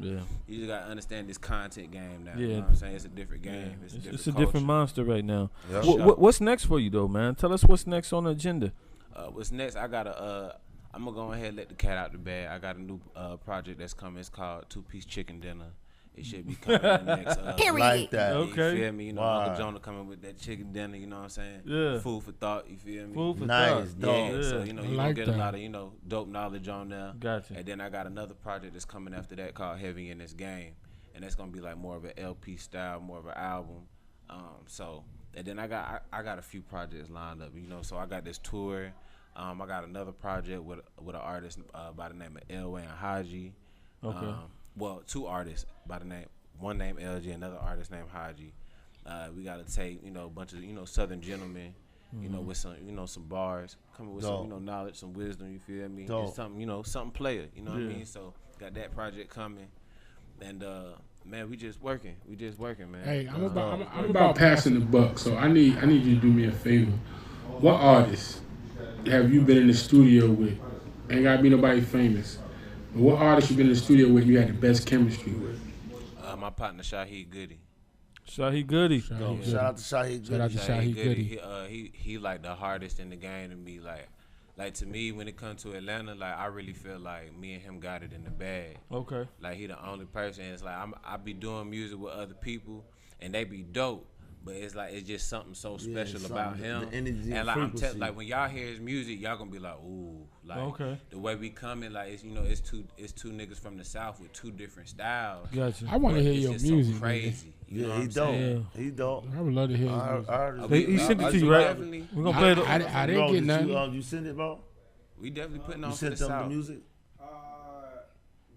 you just gotta understand this content game now. You know what I'm saying? It's a different game. It's a different monster right now. What's next for you though, man? Tell us what's next on the agenda. What's next? I'm gonna go ahead and let the cat out the bag. I got a new project that's coming. It's called 2-Piece Chicken Dinner. It should be coming in the next Period. Like that. You feel me? You know, Uncle Jonah coming with that chicken dinner, you know what I'm saying? Yeah. Food for thought, you feel me? Food for thought. Yeah. So, you know, you're going to get a lot of, you know, dope knowledge on there. Gotcha. And then I got another project that's coming after that called Heavy in This Game. And that's going to be like more of an LP style, more of an album. And then I got a few projects lined up, you know. So I got this tour. I got another project with an artist by the name of Elway and Haji. Okay. Well, 2 artists by the name, one named LG, another artist named Haji. We got to take, you know, a bunch of, you know, Southern gentlemen, you know, with some, you know, some bars, coming with some, you know, knowledge, some wisdom, you feel me? And something, you know, something player, you know what I mean? So got that project coming. And, man, we just working, man. Hey, I'm about passing the buck, so I need you to do me a favor. What artists have you been in the studio with? Ain't got to be nobody famous. What artist you been in the studio with you had the best chemistry with? My partner Shaheed Goody. Shaheed Goody. Shout out to Shaheed Goody. Shaheed Goody. He like the hardest in the game to me. Like to me, when it comes to Atlanta, like I really feel like me and him got it in the bag. Okay. Like he the only person. It's like I be doing music with other people and they be dope. But it's like it's just something so special about him. And like like when y'all hear his music, y'all gonna be like, ooh, like the way we coming, like it's, you know, it's two niggas from the South with 2 different styles. Gotcha. I want to hear your music. So crazy. You know he dope. He dope. I would love to hear his music. He sent it to you, right? We're gonna play it. I didn't get nothing. You send it, bro? We definitely putting on for the the South. music.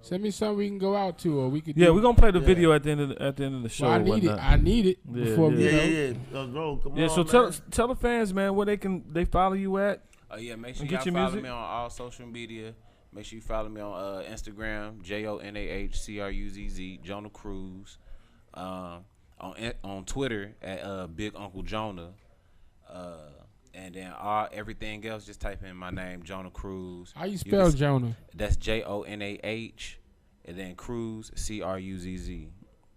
Send me something we can go out to, or we could. Yeah, we're gonna play the video at the end of the show. Well, I need it before we go. Bro, come on. So tell the fans, man, where they follow you at. Yeah, make sure y'all follow me on all social media. Make sure you follow me on Instagram, JONAHCRUZZ, Jonah Cruz. On Twitter at Big Uncle Jonah. And then everything else, just type in my name, Jonah Cruz. How you spell Jonah? That's JONAH, and then Cruz, CRUZZ.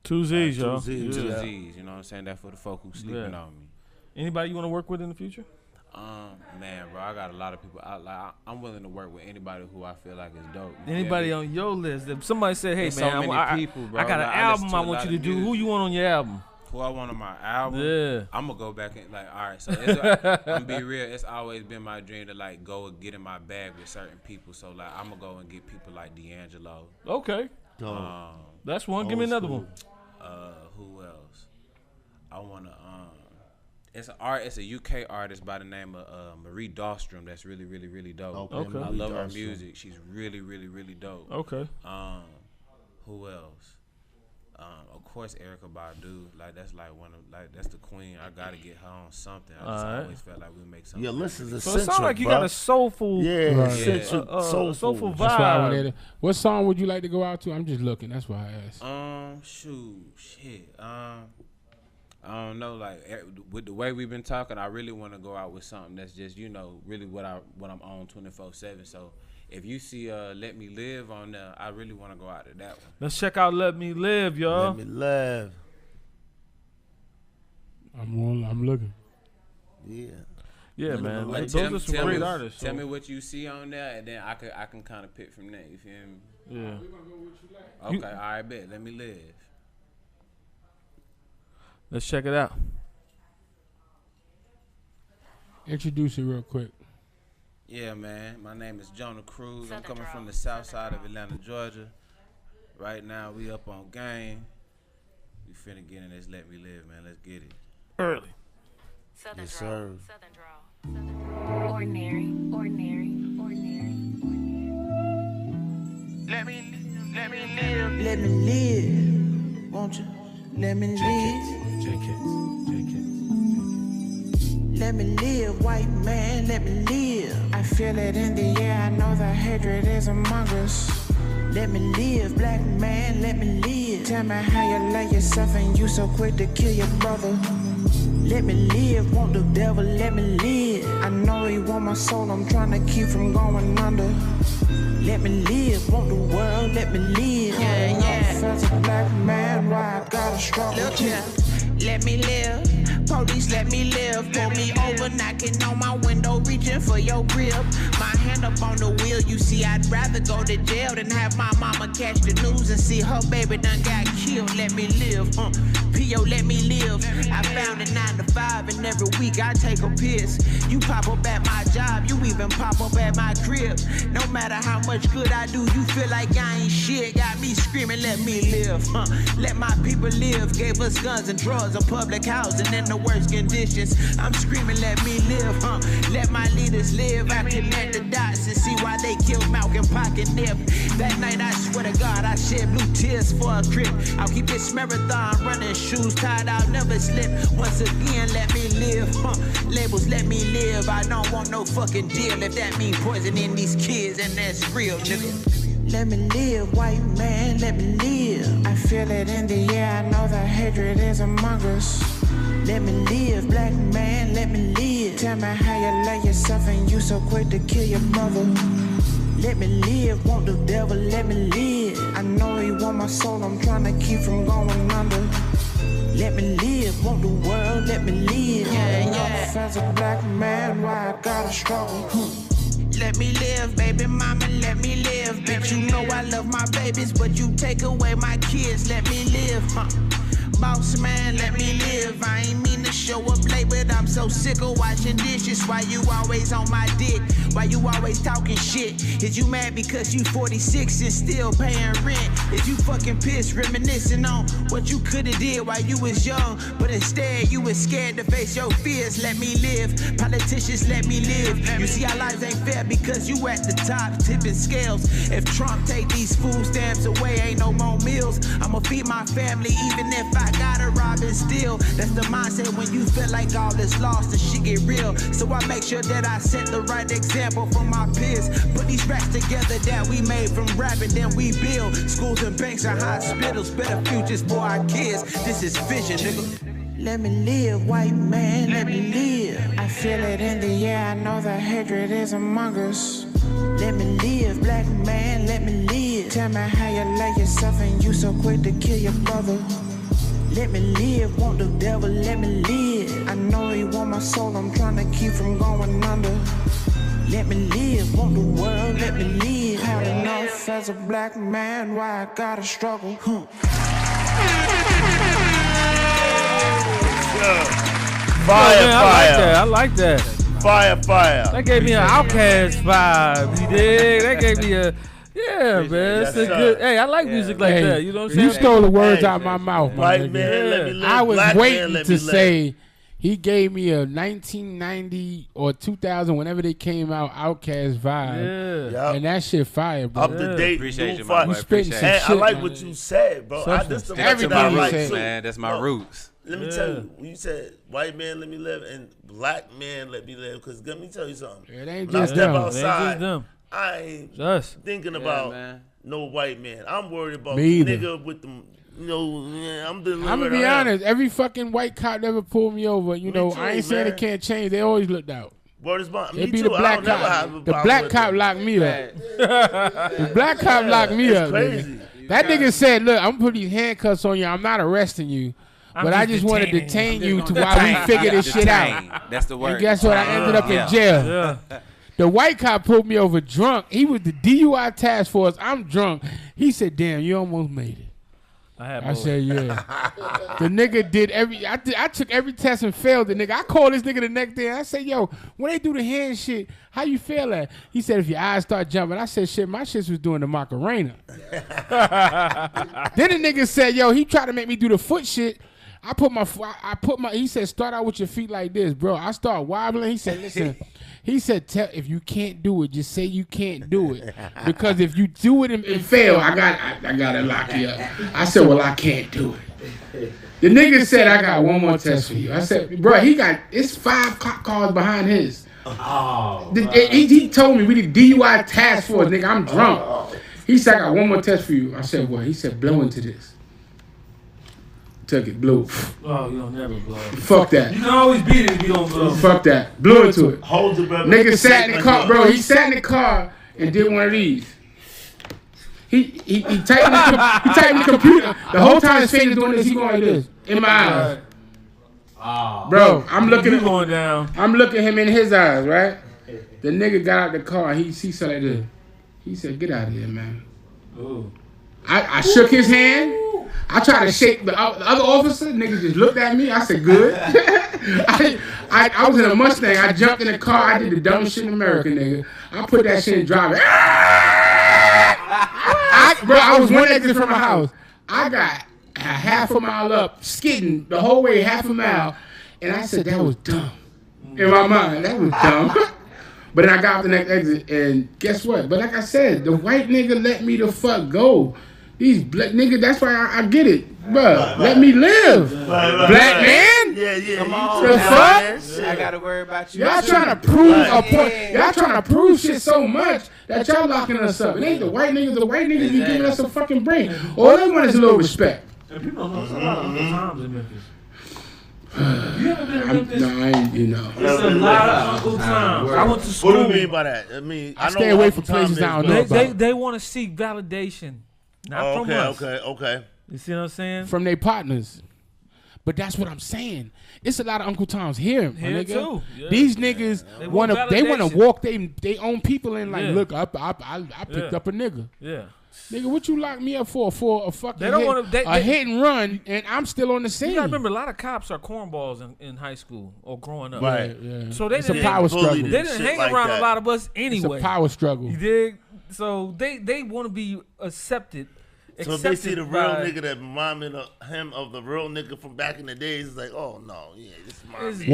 2 Z's, y'all. 2 Z's. You know what I'm saying? That for the folk who sleeping on me. Anybody you want to work with in the future? Man, bro, I got a lot of people. I'm willing to work with anybody who I feel like is dope. Anybody on your list? If somebody said, "Hey, there's man, so many people, bro. I got an album I want you to do." Who you want on your album? Who I want on my album? Yeah. I'm gonna go back and like, all right. So I'm be real. It's always been my dream to like go and get in my bag with certain people. So like, I'm gonna go and get people like D'Angelo. Okay. That's one. Give me another one. Who else? I wanna. It's a UK artist by the name of Marie Dahlstrom. That's really, really, really dope. Okay. I love her music. She's really, really, really dope. Okay. Who else? Of course, Erykah Badu. Like that's like that's the queen. I gotta get her on something. I just always felt like we make something. Your list is essential. So it sounds like you got a soulful, soulful vibe. What song would you like to go out to? I'm just looking. That's why I asked. I don't know. Like with the way we've been talking, I really want to go out with something that's just, you know, really what I'm on 24/7. So if you see Let Me Live on there, I really want to go out to that one. Let's check out Let Me Live, y'all. Let Me Live. I'm looking. Yeah, man. Like, those are some great artists. Tell me what you see on there, and then I can kind of pick from there. You feel me? Yeah. Okay, all right, bet. Let Me Live. Let's check it out. Introduce it real quick. Yeah, man. My name is Jonah Cruz. I'm coming from the south side of Atlanta, Georgia. Right now, we up on game. We finna get in this Let Me Live, man. Let's get it. Early. Southern yes, sir. Southern draw. Ordinary. Let me live. Let me live. Won't you? Let me live. JK. Let me live, white man, let me live. I feel it in the air, I know the hatred is among us. Let me live, black man, let me live. Tell me how you love yourself and you so quick to kill your brother. Let me live, want the devil, let me live. I know he want my soul, I'm trying to keep from going under. Let me live, want the world, let me live. Yeah. As a black man, why I gotta struggle? Look here, let me live. Police let me live, pull me over, knocking on my window, reaching for your grip. My hand up on the wheel, you see, I'd rather go to jail than have my mama catch the news and see her baby done got killed. Let me live, P.O. let me live. I found a 9 to 5 and every week I take a piss. You pop up at my job, you even pop up at my crib. No matter how much good I do, you feel like I ain't shit. Got me screaming, let me live, Let my people live. Gave us guns and drugs and public housing in the worst conditions. I'm screaming, let me live, Let my leaders live. I connect the dots and see why they killed Malcolm, Pac, and Nip. That night, I swear to God, I shed blue tears for a trip. I'll keep this marathon running, shoes tied, I'll never slip. Once again, let me live, Labels, let me live. I don't want no fucking deal if that mean poisoning these kids, and that's real, nigga. Let me live, white man, let me live. I feel it in the air, I know the hatred is among us. Let me live, black man, let me live. Tell me how you love yourself and you so quick to kill your brother. Let me live, want the devil, let me live. I know he want my soul, I'm trying to keep from going under. Let me live, want the world, let me live. Yeah. As a black man, why I gotta struggle? Let me live, baby mama, let me live. Bitch, you know I love my babies, but you take away my kids, let me live, Boss man, let me live. I ain't mean to show up late, but I'm so sick of washing dishes. Why you always on my dick? Why you always talking shit? Is you mad because you 46 and still paying rent? Is you fucking pissed, reminiscing on what you coulda did while you was young, but instead you was scared to face your fears? Let me live. Politicians, let me live. You see our lives ain't fair because you at the top, tipping scales. If Trump take these food stamps away, ain't no more meals. I'ma feed my family even if I gotta rob and steal. That's the mindset when you feel like all is lost and shit get real. So I make sure that I set the right example for my peers. Put these racks together that we made from rapping, then we build schools and banks and hospitals, better futures for our kids. This is vision, nigga. Let me live, white man, let me live. I feel it in the air, I know the hatred is among us. Let me live, black man, let me live. Tell me how you love yourself and you so quick to kill your brother. Let me live, want the devil, let me live. I know he want my soul, I'm trying to keep from going under. Let me live, want the world, let me live. Had enough as a black man, why I gotta struggle, Fire. I like that. Fire. That gave me an Outkast vibe, you dig? That gave me a... Yeah, man. It's a good. Hey, I like music like that. You know what I'm saying? You stole the words out of my mouth, my white man, let me live. I was black waiting man, to say he gave me a 1990 or 2000, whenever they came out, Outkast vibe. Yeah. And that shit fire, bro. Up to date. Appreciate you, fire. man. Spitting some And shit, I like man. what you said, bro. This the Everything I you like said. too. Man, that's my roots. Let me tell you, when you said white man let me live and black man let me live, because let me tell you something. It ain't When I just step them. outside, I ain't Us. thinking about no white man. I'm worried about Me either. nigga with them. You know, I'm gonna be honest. Every fucking white cop ever pulled me over. You know, too, I ain't saying man. it can't change. They always looked out. Word is bond. It be the black cop. The black cop locked me up. The black cop locked me up. Crazy. Nigga. That nigga said, "Look, I'm gonna put these handcuffs on you. I'm not arresting you, but I just want to detain you to while we figure this shit out." That's the word. And guess what? I ended up in jail. Yeah. The white cop pulled me over drunk. He was the DUI task force. I'm drunk. He said, "Damn, you almost made it." I said, yeah. The nigga did I took every test and failed the nigga. I called this nigga the next day. I said, yo, when they do the hand shit, how you feel at? He said, if your eyes start jumping. I said, shit, my shit was doing the Macarena. Then the nigga said, yo, he tried to make me do the foot shit. He said, start out with your feet like this, bro. I start wobbling. He said, listen, he said, if you can't do it, just say you can't do it. Because if you do it and fail, I gotta lock you up. I said, well, I can't do it. The nigga said, I got one more test for you. I said, bro, it's 5 cop cars behind his. Oh, he told me we did DUI task force, nigga. I'm drunk. He said, I got one more test for you. I said, what? He said, blow into this. Took it, blew. Oh, you don't never blow. Fuck that. You can always beat it if you don't blow. Fuck that. Blew into it. Hold your breath. Nigga sat in the car, bro. He sat in the car and did one of these. He tightened the computer. The whole time his face is doing this, he going like this in my eyes. Oh. Bro, I'm looking at going down. I'm looking him in his eyes, right? The nigga got out the car. He said like this. He said, "Get out of here, man." Ooh. I shook his hand. I tried to shake the other officer. Nigga just looked at me. I said, good. I was in a Mustang. I jumped in the car. I did the dumbest shit in America, nigga. I put that shit in drive. I was one exit from my house. I got a half a mile up, skidding the whole way, half a mile. And I said, that was dumb. In my mind, that was dumb. But then I got off the next exit, and guess what? But like I said, the white nigga let me the fuck go. These black niggas, that's why I get it. Bruh, let me live. Black man? Yeah. Come on. The fuck? I gotta worry about you. Y'all trying to prove a point. Y'all trying to prove shit so much that y'all locking us up. It ain't the white niggas. The white niggas be giving us a fucking brain. All they want is a little respect. And people don't know it's a lot of Uncle Toms in Memphis. You ever been in Memphis? No, I ain't, you know. It's a lot of Uncle Toms. I went to school. What do you mean by that? I mean, I stay away from places I don't know about. They want to seek validation. Not from us. Okay. You see what I'm saying? From their partners. But that's what I'm saying. It's a lot of Uncle Toms here, my nigga. Too. Yeah. These niggas wanna walk they own people in like, look, I picked up a nigga. Yeah. Nigga, what you lock me up for a fucking hit and run, and I'm still on the scene. You gotta remember, a lot of cops are cornballs in high school or growing up. Right. Yeah. So it's a power struggle. They didn't hang around a lot of us anyway. It's a power struggle. You dig? So they want to be accepted. So if they see the real nigga that reminded him of the real nigga from back in the days, it's like, oh no, yeah, this is my man.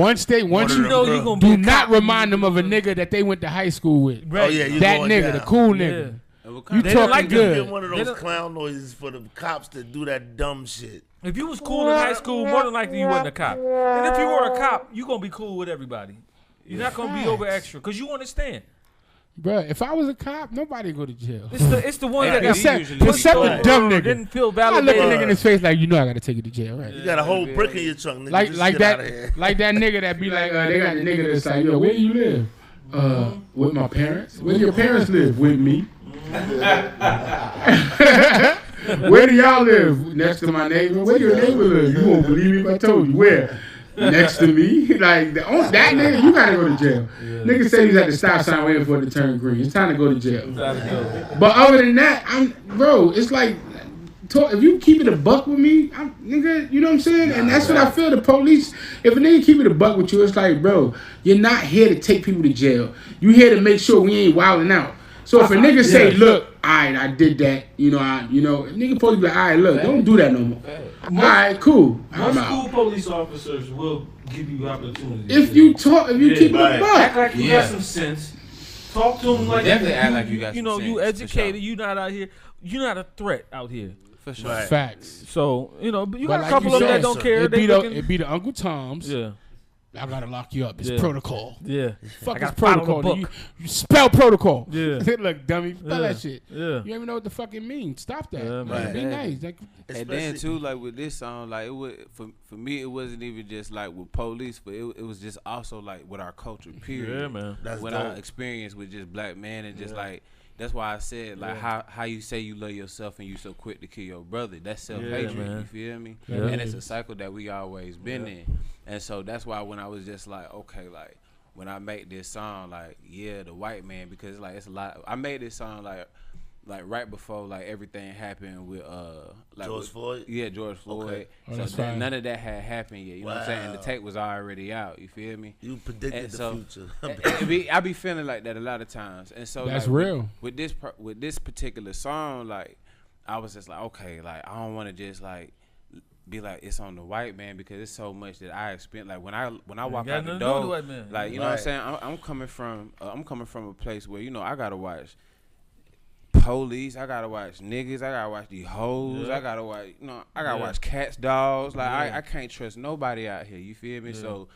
Once you know you're gonna do not remind them of a nigga that they went to high school with. Right. Oh yeah, that nigga, down. The cool nigga. Yeah. You talking like good. Get one of those clown noises for the cops to do that dumb shit. If you was cool in high school, more than likely you wasn't a cop. And if you were a cop, you gonna be cool with everybody. You're not gonna be over extra because you understand. Bruh, if I was a cop, nobody go to jail. It's the one that got except the dumb nigga. Didn't feel validated. I look a nigga in his face like, you know I gotta take you to jail, right? You got a whole brick in your trunk, nigga. Like that nigga that be like, they got the nigga that's like, yo, where do you live? With my parents. Where do your parents live? With me. Where do y'all live? Next to my neighbor. Where do your neighbor live? You won't believe me if I told you. Where? Next to me. Like, that nigga, you gotta go to jail. Yeah. Nigga said he's at the stop sign waiting for it to turn green. It's time to go to jail. But other than that, it's like, if you keep it a buck with me, nigga, you know what I'm saying? And that's what I feel. The police, if a nigga keep it a buck with you, it's like, bro, you're not here to take people to jail. You here to make sure we ain't wilding out. So if a nigga say, look, alright, I did that, nigga supposed to be like, alright, look, don't do that no more. Alright, cool. Most school police officers will give you opportunity. If you keep it a buck. Act like you got some sense. Talk to them like definitely act like you got some sense. You educated, you not out here, you're not a threat out here. For sure. Right. Facts. So, but you got a couple of them that don't care. It be the Uncle Toms. Yeah. I gotta lock you up. It's protocol. Yeah. Fuck is protocol. You spell protocol. Yeah. Look, dummy. Spell that shit. Yeah. You even know what the fuck it means. Stop that. Yeah, man. Be nice. Like, and then too, like with this song, like it was for me, it wasn't even just like with police, but it was just also like with our culture. Period. Yeah, man. That's what I experienced with just black men and just like. That's why I said like how you say you love yourself and you so quick to kill your brother. That's self-hatred. You feel me? Yeah. And it's a cycle that we always been in. And so that's why when I was just like, okay, like when I make this song, like the white man, because like it's a lot. I made this song like like right before like everything happened with like George Floyd? Yeah, George Floyd. Okay. Oh, So none of that had happened yet. You know what I'm saying? And the tape was already out. You feel me? You predicted And the so, future. I be feeling like that a lot of times. And so That's like, real. With this particular song, like I was just like, okay, like I don't want to just like be like it's on the white man because it's so much that I experience. Like when I walk out the door, like you know what I'm saying. I'm coming from a place where you know I gotta watch police, I gotta watch niggas, I gotta watch these hoes, I gotta watch I gotta watch cats, dogs. Like I can't trust nobody out here. You feel me? Yeah. So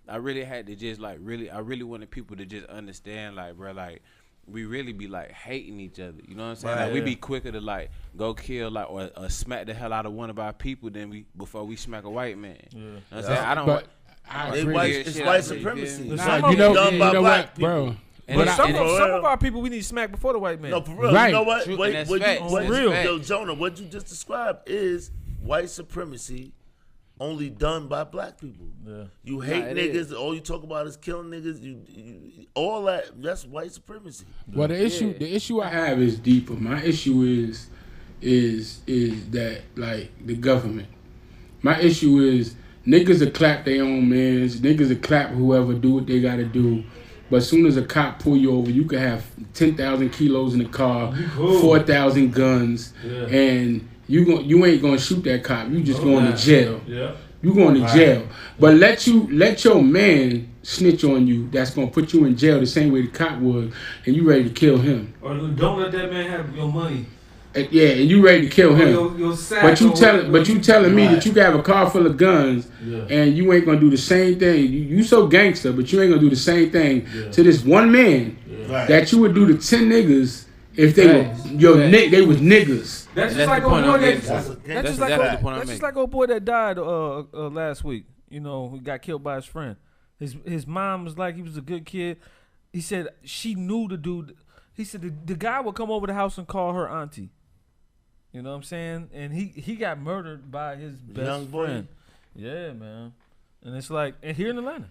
I really had to just like I really wanted people to just understand like bro like. We really be like hating each other, you know what I'm saying? Like we be quicker to like go kill like or smack the hell out of one of our people than before we smack a white man. You know what I'm saying? I don't. But it's white supremacy. Nah, you know what, bro? But some of our people we need to smack before the white man. No, for real. Right. You know what? real. Yo, Jonah, what you just described is white supremacy only done by black people. Yeah. You hate niggas. All you talk about is killing niggas. You all that's white supremacy. Well, the issue I have is deeper. My issue is that like the government. My issue is niggas will clap their own mans. Niggas will clap whoever do what they gotta do. But as soon as a cop pull you over, you can have 10,000 kilos in the car, 4,000 guns, and you ain't gonna shoot that cop. You just going to jail. Yeah. You going to jail. But let your man snitch on you. That's gonna put you in jail the same way the cop would, and you ready to kill him. Or don't let that man have your money. And you ready to kill him. But you telling me that you can have a car full of guns and you ain't gonna do the same thing. You so gangster, but you ain't gonna do the same thing to this one man that you would do to 10 niggas if they were they was niggas. That's just like old boy that's just like old boy that died last week. You know, who got killed by his friend. His mom was like he was a good kid. He said she knew the dude. He said the guy would come over the house and call her auntie. You know what I'm saying? And he got murdered by his best young friend. Yeah, man. And it's like, and here in Atlanta.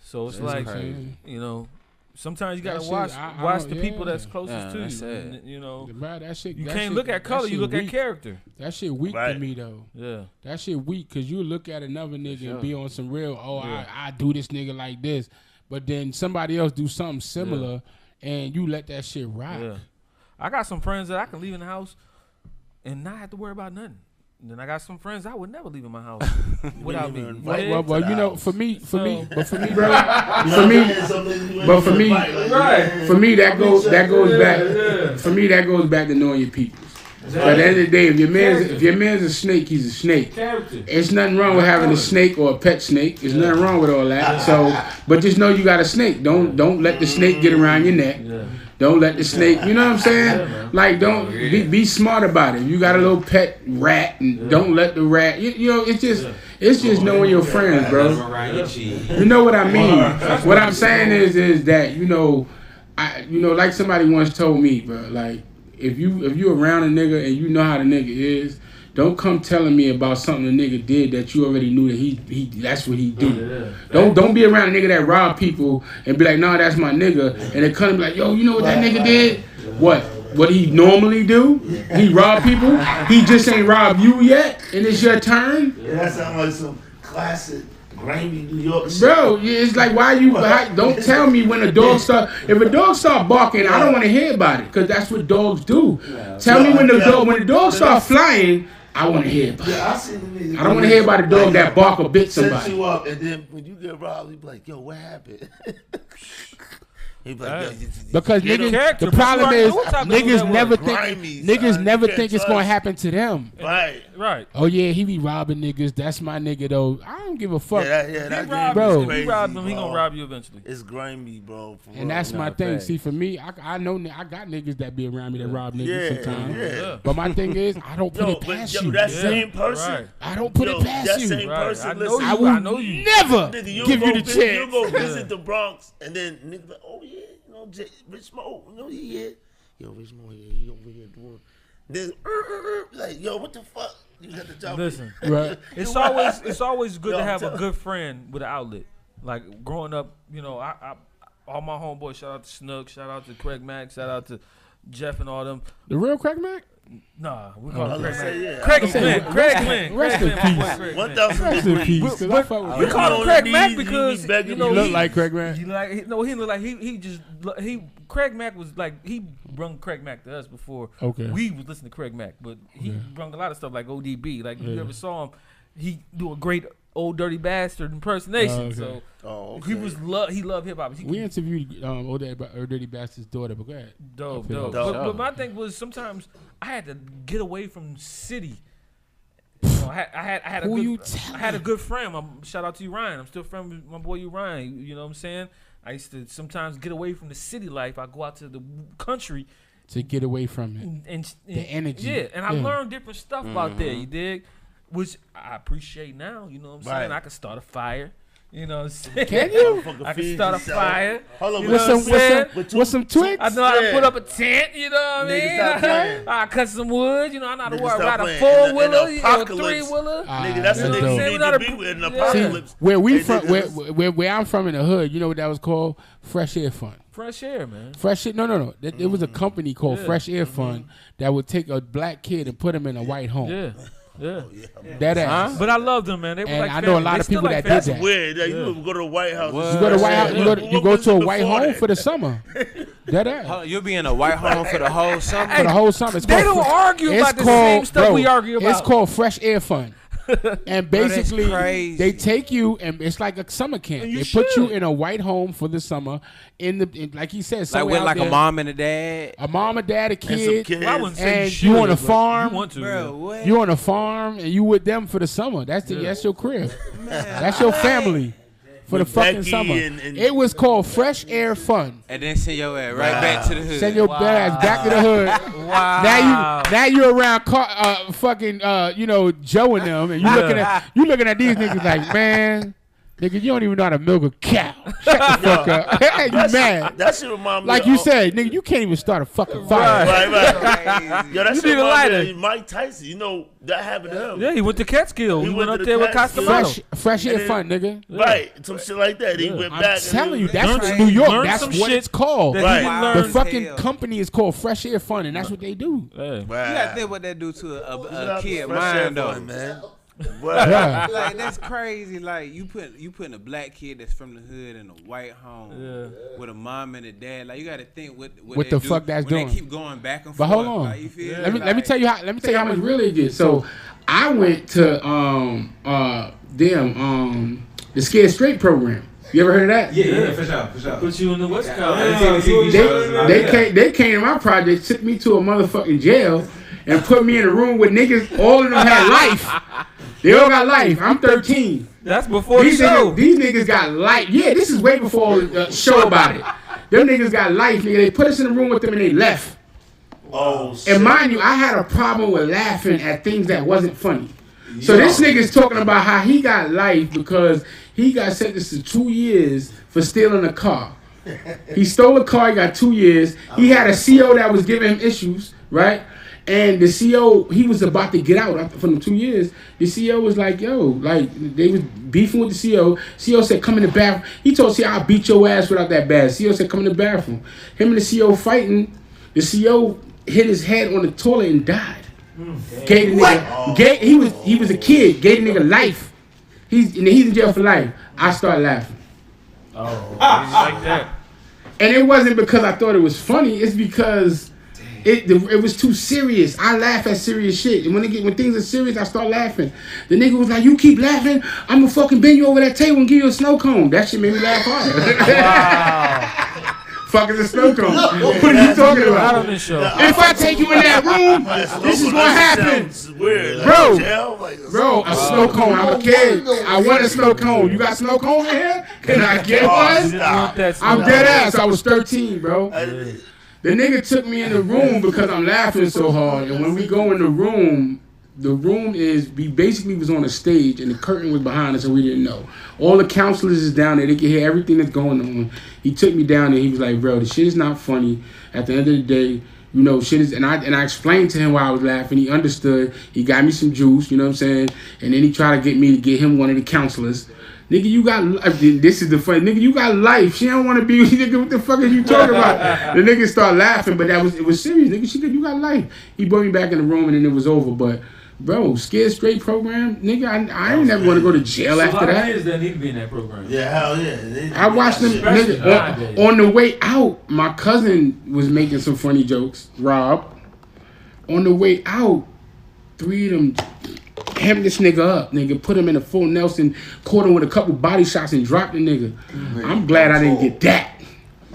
So it's like, crazy. You know, sometimes you gotta watch the people that's closest to you. And, you know, that shit, you can't look at color, you look at character. That shit weak to me though. Yeah. That shit weak because you look at another nigga and be on some real, I do this nigga like this. But then somebody else do something similar and you let that shit rock. Yeah. I got some friends that I can leave in the house and not have to worry about nothing. And then I got some friends I would never leave in my house without me. Well, you know, for me, bro, for me, that goes back. For me, that goes back to knowing your people. But at the end of the day, if your man's a snake, he's a snake. It's nothing wrong with having a snake or a pet snake. There's nothing wrong with all that. So, but just know you got a snake. Don't let the snake get around your neck. Don't let the snake, you know what I'm saying? Like, don't be smart about it. You got a little pet rat, and don't let the rat. You know, it's just knowing your friends, bro. You know what I mean? What I'm saying is that like somebody once told me, bro. Like, if you around a nigga and you know how the nigga is, don't come telling me about something the nigga did that you already knew that he that's what he do. Don't be around a nigga that rob people and be like, nah, that's my nigga. And they come and be like, yo, you know what that nigga did? What he normally do? He rob people? He just ain't robbed you yet? And it's your turn? Yeah, that sounds like some classic grimy New York shit. Bro, it's like don't tell me when a dog if a dog start barking, I don't want to hear about it because that's what dogs do. Tell me when the dog start flying, I want to hear about it. I don't want to hear about a dog that bark or bit somebody. Set you up, and then when you get robbed, you be like, yo, what happened? He be like, because niggas, the problem is niggas never think it's gonna happen to them. Right. Oh yeah, he be robbing niggas. That's my nigga though. I don't give a fuck. Bro. He robbed him. He gonna rob you eventually. It's grimy, bro. And that's my thing. See, for me, I know I got niggas that be around me that rob niggas sometimes. Yeah. But my thing is, I don't put it past you. That same person. I don't put it past you. That same person. Listen, I will never give you the chance. You go visit the Bronx, and then niggas like, oh yeah. Rich Mo, you know he here. Yo, Rich Mo here. He over here doing. Then like, yo, what the fuck? You got the job. Listen, right? It's always good to have a good friend with an outlet. Like growing up, you know, I all my homeboys. Shout out to Snook. Shout out to Craig Mack. Shout out to Jeff and all them. The real Craig Mack? Nah, we call him Craig Mack. Yeah. Craig Glenn. Rest in peace. 1,000 Rest in degrees. peace. 'Cause I fuck with We Craig call him Mack. Craig Mack because He look like Craig Mack. he look like he Craig Mack was like he brung Craig Mack to us before we was listening to Craig Mack, but he brung a lot of stuff like ODB. Like if you ever saw him, he do a great Old Dirty Bastard impersonation. So he was he loved hip hop. We interviewed Old Dirty Bastard's daughter, but go ahead. Dope. But my thing was sometimes I had to get away from the city. You know, I had a good friend. Shout out to you, Ryan. I'm still friends with my boy, you, Ryan. You know what I'm saying? I used to sometimes get away from the city life. I go out to the country to get away from it. And the energy. Yeah, and I learned different stuff out there. You dig? Which I appreciate now. You know what I'm saying? I can start a fire. You know what I'm saying? Can you? I can start a fire. Hold on, with some twigs? I know how to put up a tent. You know what I mean? I cut some wood. You know, I know how to ride a 4-wheeler, a 3-wheeler. Nigga, that's the nigga you need to be with in the apocalypse. Where I'm from in the hood, you know what that was called? Fresh Air Fund. Fresh Air, man. Fresh Air. No. It was a company called Fresh Air Fund that would take a black kid and put him in a white home. Yeah. That ass. But I love them, man. They were like I know a lot of people that did that. That's weird. You go to the White House. You go to White House. You go to a white home for the summer. That ass. You'll be in a white home for the whole summer. For the whole summer. They don't argue about the same stuff we argue about. It's called Fresh Air Fund. And basically, they take you, and it's like a summer camp. They put you in a white home for the summer. Like he said, like with a mom and a dad, a mom, a dad, a kid, and you on a farm. You on a farm, and you with them for the summer. That's your crib. That's your family. For the fucking summer. It was called Fresh Air Fun. And then send your ass right back to the hood. Send your ass back to the hood. Wow. Now you're around fucking Joe and them, and you looking at these niggas like, man, nigga, you don't even know how to milk a cow. Shut the fuck up. You mad. That shit remind me like you said, nigga, you can't even start a fucking fire. Right. Yo, that You shit need a lighter. remind me of Mike Tyson. You know, that happened to him. Yeah, he went to Catskill. He went up to there with Catskill. Castellano. Fresh Air Fun, nigga. Right. Some shit like that. He went back. I'm telling you, that's learned what New York. learned That's some what shit it's called. that Right. he didn't The learn. fucking company is called Fresh Air Fun, and that's what they do. Hey. You gotta think what that do to a kid Fresh Air mind though. Fun, man. Yeah. Like that's crazy. Like you putting a black kid that's from the hood in a white home with a mom and a dad. Like you got to think what the do fuck that's when doing. They keep going back and But forth. hold on. Like, you feel Let me tell you how much really it is. So I went to the Scared Straight program. You ever heard of that? Yeah, for sure. Put you in the West Coast. They came to my project, took me to a motherfucking jail, and put me in a room with niggas. All of them had life. They all got life. I'm 13. That's before the show. These niggas got life. Yeah, this is way before the show about it. Them niggas got life, nigga. They put us in the room with them and they left. Oh, shit. And mind you, I had a problem with laughing at things that wasn't funny. So this nigga's talking about how he got life because he got sentenced to 2 years for stealing a car. He stole a car, he got 2 years. He had a CO that was giving him issues, right? And the CO, he was about to get out from the 2 years. The CO was like, yo, like, they was beefing with the CO. CO said, come in the bathroom. He told CO, I'll beat your ass without that bad. CO said, come in the bathroom. Him and the CO fighting. The CO hit his head on the toilet and died. Gave the nigga, he was a kid, gave the nigga life. He's in jail for life. I started laughing. Oh, like that. And it wasn't because I thought it was funny. It's because it was too serious. I laugh at serious shit. And when things are serious, I start laughing. The nigga was like, you keep laughing, I'm gonna fucking bend you over that table and give you a snow cone. That shit made me laugh hard. Wow. Fuck is a snow cone? What are you talking about? If I take you in that room, this is what happens. Bro, a snow cone. I'm a kid. I want a snow cone. You got snow cone in here? Can I get one? I'm dead ass. I was 13, bro. The nigga took me in the room because I'm laughing so hard. And when we go in the room we basically was on a stage and the curtain was behind us and we didn't know. All the counselors is down there. They can hear everything that's going on. He took me down there. He was like, bro, the shit is not funny. At the end of the day, you know, shit is, and I explained to him why I was laughing. He understood. He got me some juice, you know what I'm saying? And then he tried to get me to get him one of the counselors Nigga, you got this is the funny nigga. You got life. She don't want to be nigga. What the fuck are you talking about? The nigga start laughing, but it was serious, nigga. She said you got life. He brought me back in the room and then it was over. But bro, Scared Straight program, nigga. I ain't never want to go to jail after that. Kids that need to be in that program. Yeah, hell yeah. I watched them nigga on the way out. My cousin was making some funny jokes. Rob, on the way out, 3 of them. Hemmed this nigga up, nigga. Put him in a full Nelson, caught him with a couple body shots and dropped the nigga. I'm glad I didn't get that.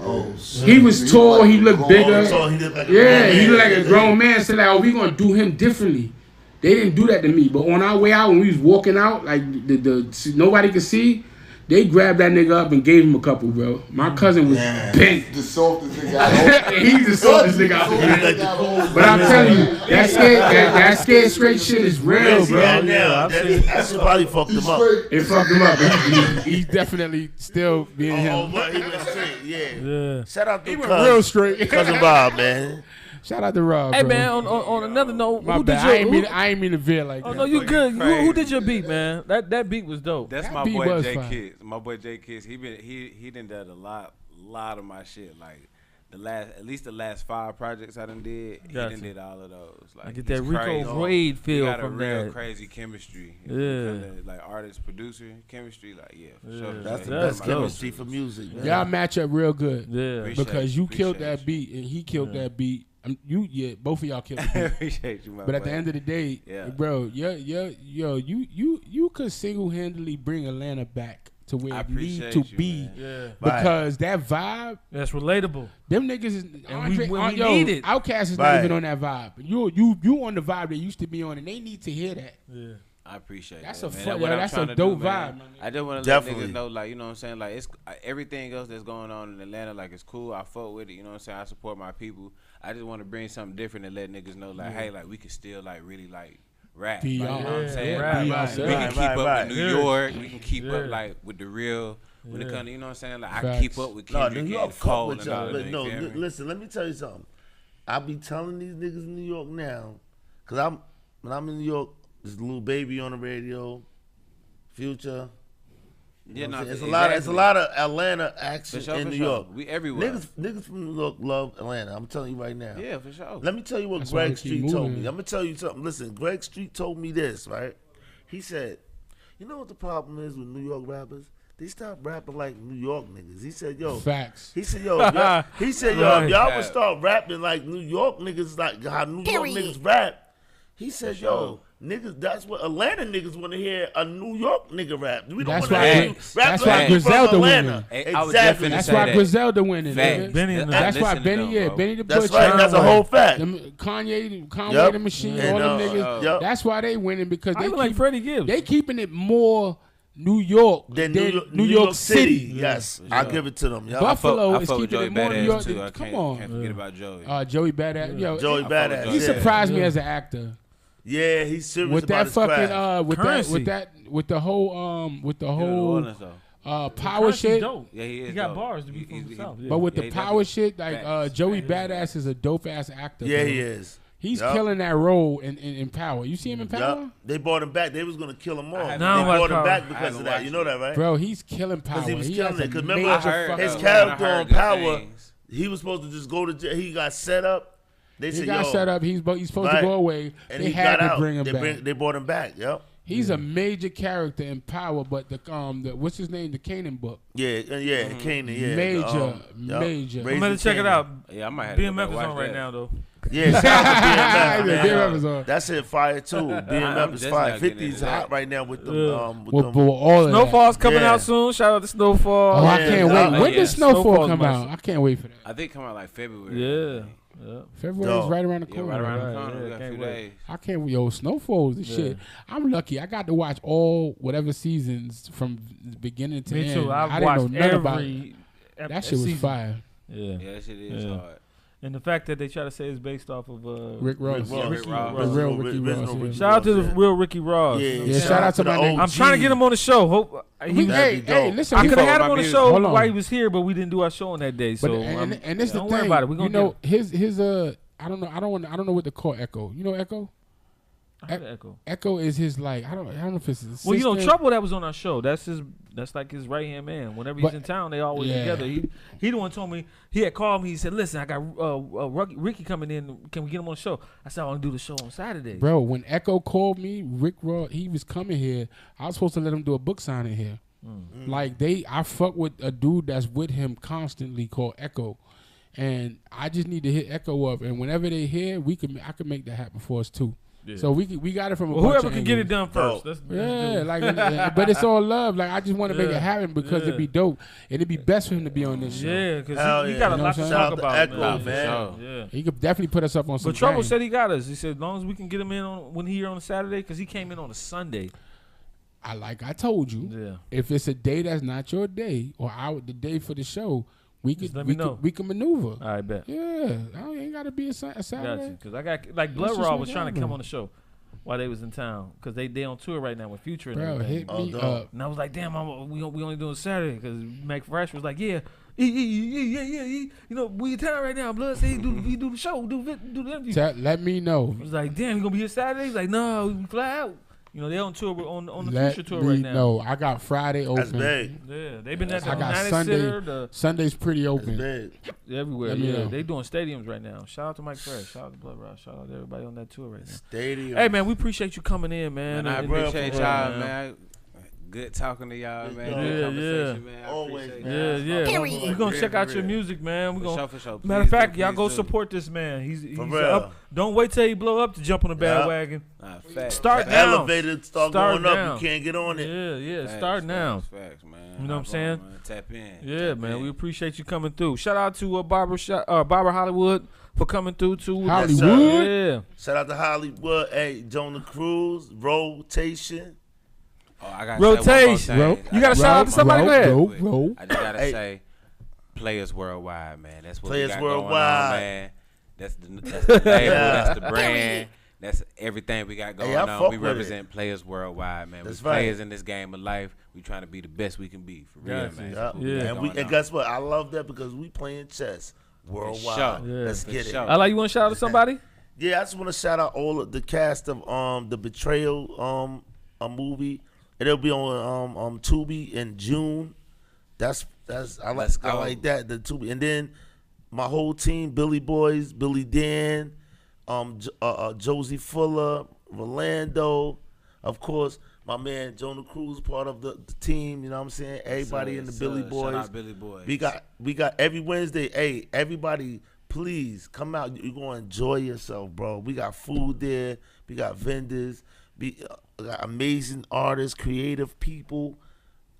Oh, he was tall, he looked bigger. He looked like a grown man. So like, oh, we gonna do him differently. They didn't do that to me, but on our way out, when we was walking out, like the nobody could see, they grabbed that nigga up and gave him a couple, bro. My cousin was bent. The softest nigga out. He's the softest nigga out there. But I'm telling you, that scared straight shit is real, bro. Yeah, that shit probably fucked him up. It fucked him up. He's definitely still being him. But he went straight, yeah. Shout out to He went real straight. Cousin Bob, man. Shout out to Rob. Hey bro. man, on another note, My who bad. did your? I ain't mean to veer like that. Oh no, you good. Who did your beat, man? That beat was dope. That's That my beat boy was Jay fine. Kids. My boy Jay Kids. He done done a lot of my shit. Like at least the last 5 projects I done did. He Gotcha. done did all of those. Like I get that he's Rico crazy. Raid He feel got a from real that. crazy chemistry. Yeah. Like artist producer chemistry. Like for sure. That's the That's best dope. chemistry for music, man. Y'all match up real good. Yeah. Because you killed Appreciate that beat and he killed that beat. Both of y'all killed the beat. Appreciate you, my But at the boy. end of the day, bro, you could single-handedly bring Atlanta back to where I it need appreciate to you, be. man. Yeah. Because that vibe, That's relatable. them niggas is Andre, we need it. Outkast is not even on that vibe. You on the vibe they used to be on, and they need to hear that. Yeah. I appreciate That's that, a man. fun- what I'm that's a trying to dope do, man. vibe, my nigga. I just want to let Definitely. niggas know, like, you know what I'm saying? Like, it's everything else that's going on in Atlanta, like, it's cool. I fuck with it, you know what I'm saying? I support my people. I just want to bring something different and let niggas know, like, hey, like, we can still, like, really, like, rap. Be Like, you know what I'm y'all. saying? Right, Like, right, we right, can keep up with New York. We can keep Yeah. up, like, with the real. When it comes to, you know what I'm saying? Like, I Facts. can keep up with No, Kendrick New York and fuck Cole with and all y'all. of But that. no, you feel me? listen, let me tell you something. I be telling these niggas in New York now, because when I'm in New York, there's Lil Baby on the radio, Future. Yeah, no, It's exactly. a lot of Atlanta action For sure, in for New sure. York. We everywhere. Niggas from New York love Atlanta. I'm telling you right now. Yeah, for sure. Let me tell you what That's why Greg we keep Street told moving. me. I'm gonna tell you something. Listen, Greg Street told me this, right? He said, "You know what the problem is with New York rappers? They stop rapping like New York niggas." He said, "Yo." Facts. He said, "Yo." He said, "Yo, if y'all would Right. start rapping like New York niggas, like how New York niggas rap." He said, "Yo, niggas, that's what Atlanta niggas want to hear, a New York nigga rap. We don't That's want to why- hear you that's rap why like you from Griselda Atlanta." winning. Hey, I was Exactly. definitely That's say why that. Griselda winning. Facts. Nigga. Benny and That's why listening Benny, though, bro. Benny the That's Butcher. right. That's a whole fact. Conway Yup. the Machine, And, all them uh, niggas. yup. That's why they winning because I they even like keep, Freddie Gibbs. they keeping it more New York Than than New York City. Yes, I give it to them. Yup. Buffalo I is fuck with keeping Joey it more New Badass York. too. I Come can't on, forget about Joey. Joey Badass. Yo, Joey fuck Badass. with he Joey. surprised me as an actor Yeah, he's serious with about that his fucking craft. with the whole New whole Orleans, though. power Currency's shit. dope. Yeah, he is. He got dope. bars to be He- from the he- South. But with Yeah, the he power definitely- shit, like Facts. Joey Facts. Badass is a dope ass actor. Yeah, bro. he is. He's Yup. killing that role in Power. You see him in Power? Yup. They brought him back. They was gonna kill him all. They No, I don't like brought him Power. back I because haven't of that. You know watched that, right? Bro, he's killing Power. Because he was has killing a it. 'Cause major remember, fucking his I character heard on good Power, things. he was supposed to just go to jail. He got set up. They He said, got "Yo," set up. He's supposed Right. to go away. and They he had got to out. bring him back. They brought him back. Yep. He's a major character in Power, but the what's his name? The Kanan book. Yeah, Canaan. Yeah, Major, yup. major. Raising I'm gonna check it Kanan. out. Yeah, I might have to go BMF back is watch on right that. now though. Yeah, shout out to Yeah, BMF, man. BMF is on. That's it, fire too. BMF I'm is just fire. not getting 50's into that. hot right now with them. With With them. all of that. Snowfall's coming Yeah. out soon. Shout out to Snowfall. Oh, I Yeah, can't yeah. wait. When Yeah. does Snowfall Snowfall's come nice. out? I can't wait for that. I think come out like February. Yeah. February's Dope. right around the Yeah, corner. right around the Right, corner. yeah, We got a can't few wait. days. I can't. Yo, Snowfall is the shit. I'm lucky. I got to watch all whatever seasons from beginning to Me end. too. I I've didn't know watched nothing about it. every. That shit was season. fire. Yeah. Yeah, that shit is Yeah. hard. And the fact that they try to say it's based off of Rick Ross. Yeah, Rick Ross. The real Ricky Ross, yeah. Shout out to the real Ricky Ross. Yeah, shout out to my nigga. I'm trying to get him on the show. Hope Hey, listen. I we- could have had him on the show Hold on. while he was here, but we didn't do our show on that day. So But, and this the don't thing. worry about it. We gonna his I don't know what to call Echo. You know Echo? I heard Echo. Echo is his like I don't know if it's his Well, assistant. Trouble that was on our show. That's like his right hand man. Whenever he's in town, they always together. He the one told me he had called me. He said, "Listen, I got Ricky coming in. Can we get him on the show?" I said, "I want to do the show on Saturday." Bro, when Echo called me, Rick Raw, he was coming here. I was supposed to let him do a book signing here. Like I fuck with a dude that's with him constantly called Echo, and I just need to hit Echo up. And whenever they here, I can make that happen for us too. Yeah. So we got it from whoever can get it done first. But it's all love. Like I just want to make it happen because it'd be dope. And it'd be best for him to be on this show. Yeah, because he got a lot to talk about. Echo, man. Yeah. He could definitely put us up on some. But Trouble said he got us. He said as long as we can get him in when he here on a Saturday, because he came in on a Sunday. I told you, if it's a day that's not your day or the day for the show, we can maneuver. I bet. Yeah, I ain't got to be a Saturday. Because I got like Blood Raw was trying to come on the show while they was in town because they on tour right now with Future and everything. Hit me up. And I was like, damn, we only doing Saturday because Mac Fresh was like, yeah. You know, we in town right now. Blood say he do the show, do the interview. Let me know. I was like, damn, you gonna be here Saturday? He's like, no, we fly out. You know, they on tour on the Future tour right now. No, I got Friday open. That's big. Yeah, they've been at the I got United Sunday. Center, Sunday's pretty open. Everywhere. Yeah, they doing stadiums right now. Shout out to Mike Fresh. Shout out to Blood Rock. Shout out to everybody on that tour right now. Stadium. Hey man, we appreciate you coming in, man. And I appreciate y'all, man. Good talking to y'all, man. Good conversation, man. Always, man. We're gonna check out your music, man. For sure. Matter of fact, y'all go support this man. He's up. Don't wait till he blow up to jump on the bandwagon. Start now. Elevator start going now. up. You can't get on it. Yeah. Start now. Facts, man. You know what I'm saying? Tap in. Yeah, man. We appreciate you coming through. Shout out to Barbara Hollywood for coming through too. Hollywood. Yeah. Shout out to Hollywood. Hey, Jonah Cruz. Rotation. Oh, I got Rotation. You got to shout out to somebody. Go ahead. I just gotta say, Players Worldwide, man. That's what Players we got Worldwide. going on, man. That's the label. That's the brand. That's everything we got going on. We represent Players Worldwide, man. That's we players in this game of life. We trying to be the best we can be, for real, man. And guess what? I love that because we playing chess worldwide. Sure. Let's get it. I like you want to shout out to somebody? Yeah, I just want to shout out all of the cast of the Betrayal a movie. It'll be on Tubi in June. I like that, the Tubi. And then my whole team, Billy Boys, Billy Dan, Josie Fuller, Rolando, of course, my man Jonah Cruz, part of the team, you know what I'm saying? Everybody in the Billy Boys. Shout out Billy Boys. We got every Wednesday. Hey, everybody, please come out. You're going to enjoy yourself, bro. We got food there. We got vendors. We got amazing artists, creative people.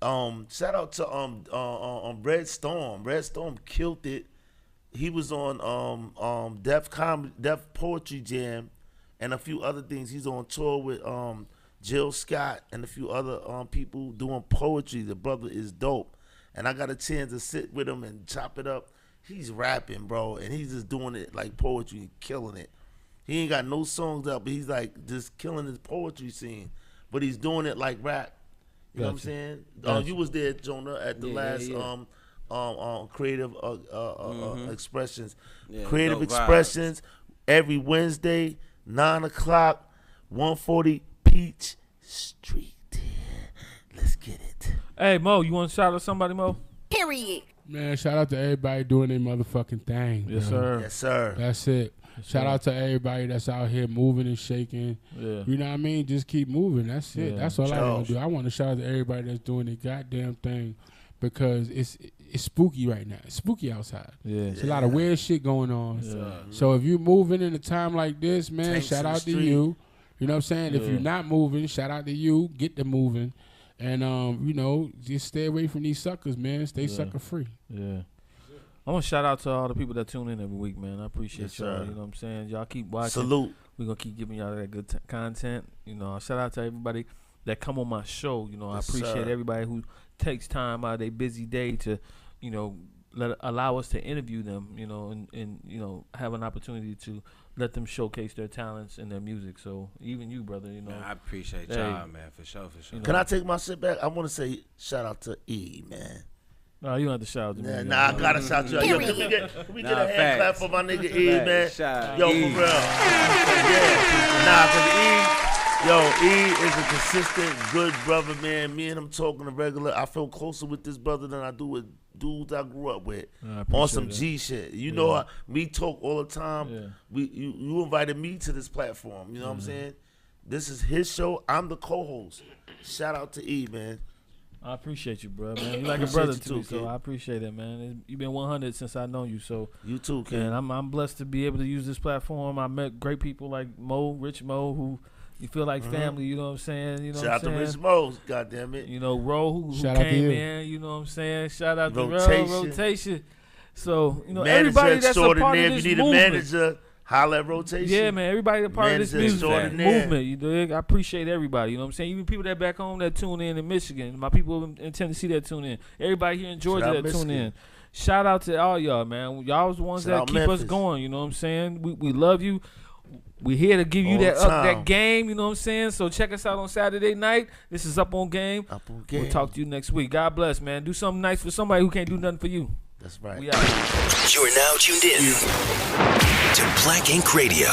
Shout out to Red Storm. Red Storm killed it. He was on Def Poetry Jam and a few other things. He's on tour with Jill Scott and a few other people doing poetry. The brother is dope. And I got a chance to sit with him and chop it up. He's rapping, bro, and he's just doing it like poetry, killing it. He ain't got no songs up, but he's like just killing his poetry scene. But he's doing it like rap. You know what I'm saying? You was there, Jonah, at the last Creative Expressions. Yeah, Creative Expressions every Wednesday, 9 o'clock, 140 Peach Street. Let's get it. Hey, Mo, you want to shout out somebody, Mo? Period. Man, shout out to everybody doing their motherfucking thing. Yes, sir. Yes, sir. That's it. Shout out to everybody that's out here moving and shaking. Yeah. You know what I mean? Just keep moving. That's it. Yeah. That's all I want to do. I want to shout out to everybody that's doing their goddamn thing because it's spooky right now. It's spooky outside. Yeah. It's a lot of weird shit going on. Yeah. So if you're moving in a time like this, man, Tanks shout out to you. You know what I'm saying? Yeah. If you're not moving, shout out to you. Get to moving. And, you know, just stay away from these suckers, man. Stay sucker free. Yeah. I want to shout out to all the people that tune in every week, man. I appreciate y'all. You know what I'm saying? Y'all keep watching. Salute. We're going to keep giving y'all that good content. You know, shout out to everybody that come on my show. You know, I appreciate everybody who takes time out of their busy day to, you know, allow us to interview them, you know, and you know, have an opportunity to let them showcase their talents and their music. So even you, brother, you know. Man, I appreciate y'all, man, for sure. You know, can I take my shit back? I want to say shout out to E, man. No, you don't have to shout out to me. Nah, I gotta shout you out. Yo, can we get a hand clap for my nigga E, man? Yo, for real. Yeah. Nah, cause Yo, E is a consistent, good brother, man. Me and him talking to regular. I feel closer with this brother than I do with dudes I grew up with on some G shit. You know, me talk all the time. Yeah. You invited me to this platform. You know what I'm saying? This is his show. I'm the co-host. Shout out to E, man. I appreciate you, bro, man. You're like a brother to me, so I appreciate it, man. You've been 100 since I know you, so you too, kid. And I'm blessed to be able to use this platform. I met great people like Rich Mo, who you feel like family. You know what I'm saying? You know, shout out to Rich Mo, goddamn it. You know, Ro, who came in. You know what I'm saying? Shout out to Rotation. So you know, everybody that's a part of this you need movement. A manager. Holla at Rotation. Yeah, man. Everybody a part of this music movement. You dig? I appreciate everybody. You know what I'm saying? Even people that back home that tune in Michigan. My people in Tennessee that tune in. Everybody here in Georgia that tune in. Shout out to all y'all, man. Y'all was the ones that keep us going. You know what I'm saying? We love you. We here to give you that game. You know what I'm saying? So check us out on Saturday night. This is Up on Game. Up on Game. We'll talk to you next week. God bless, man. Do something nice for somebody who can't do nothing for you. That's right. We out. You are now tuned in to Black Ink Radio.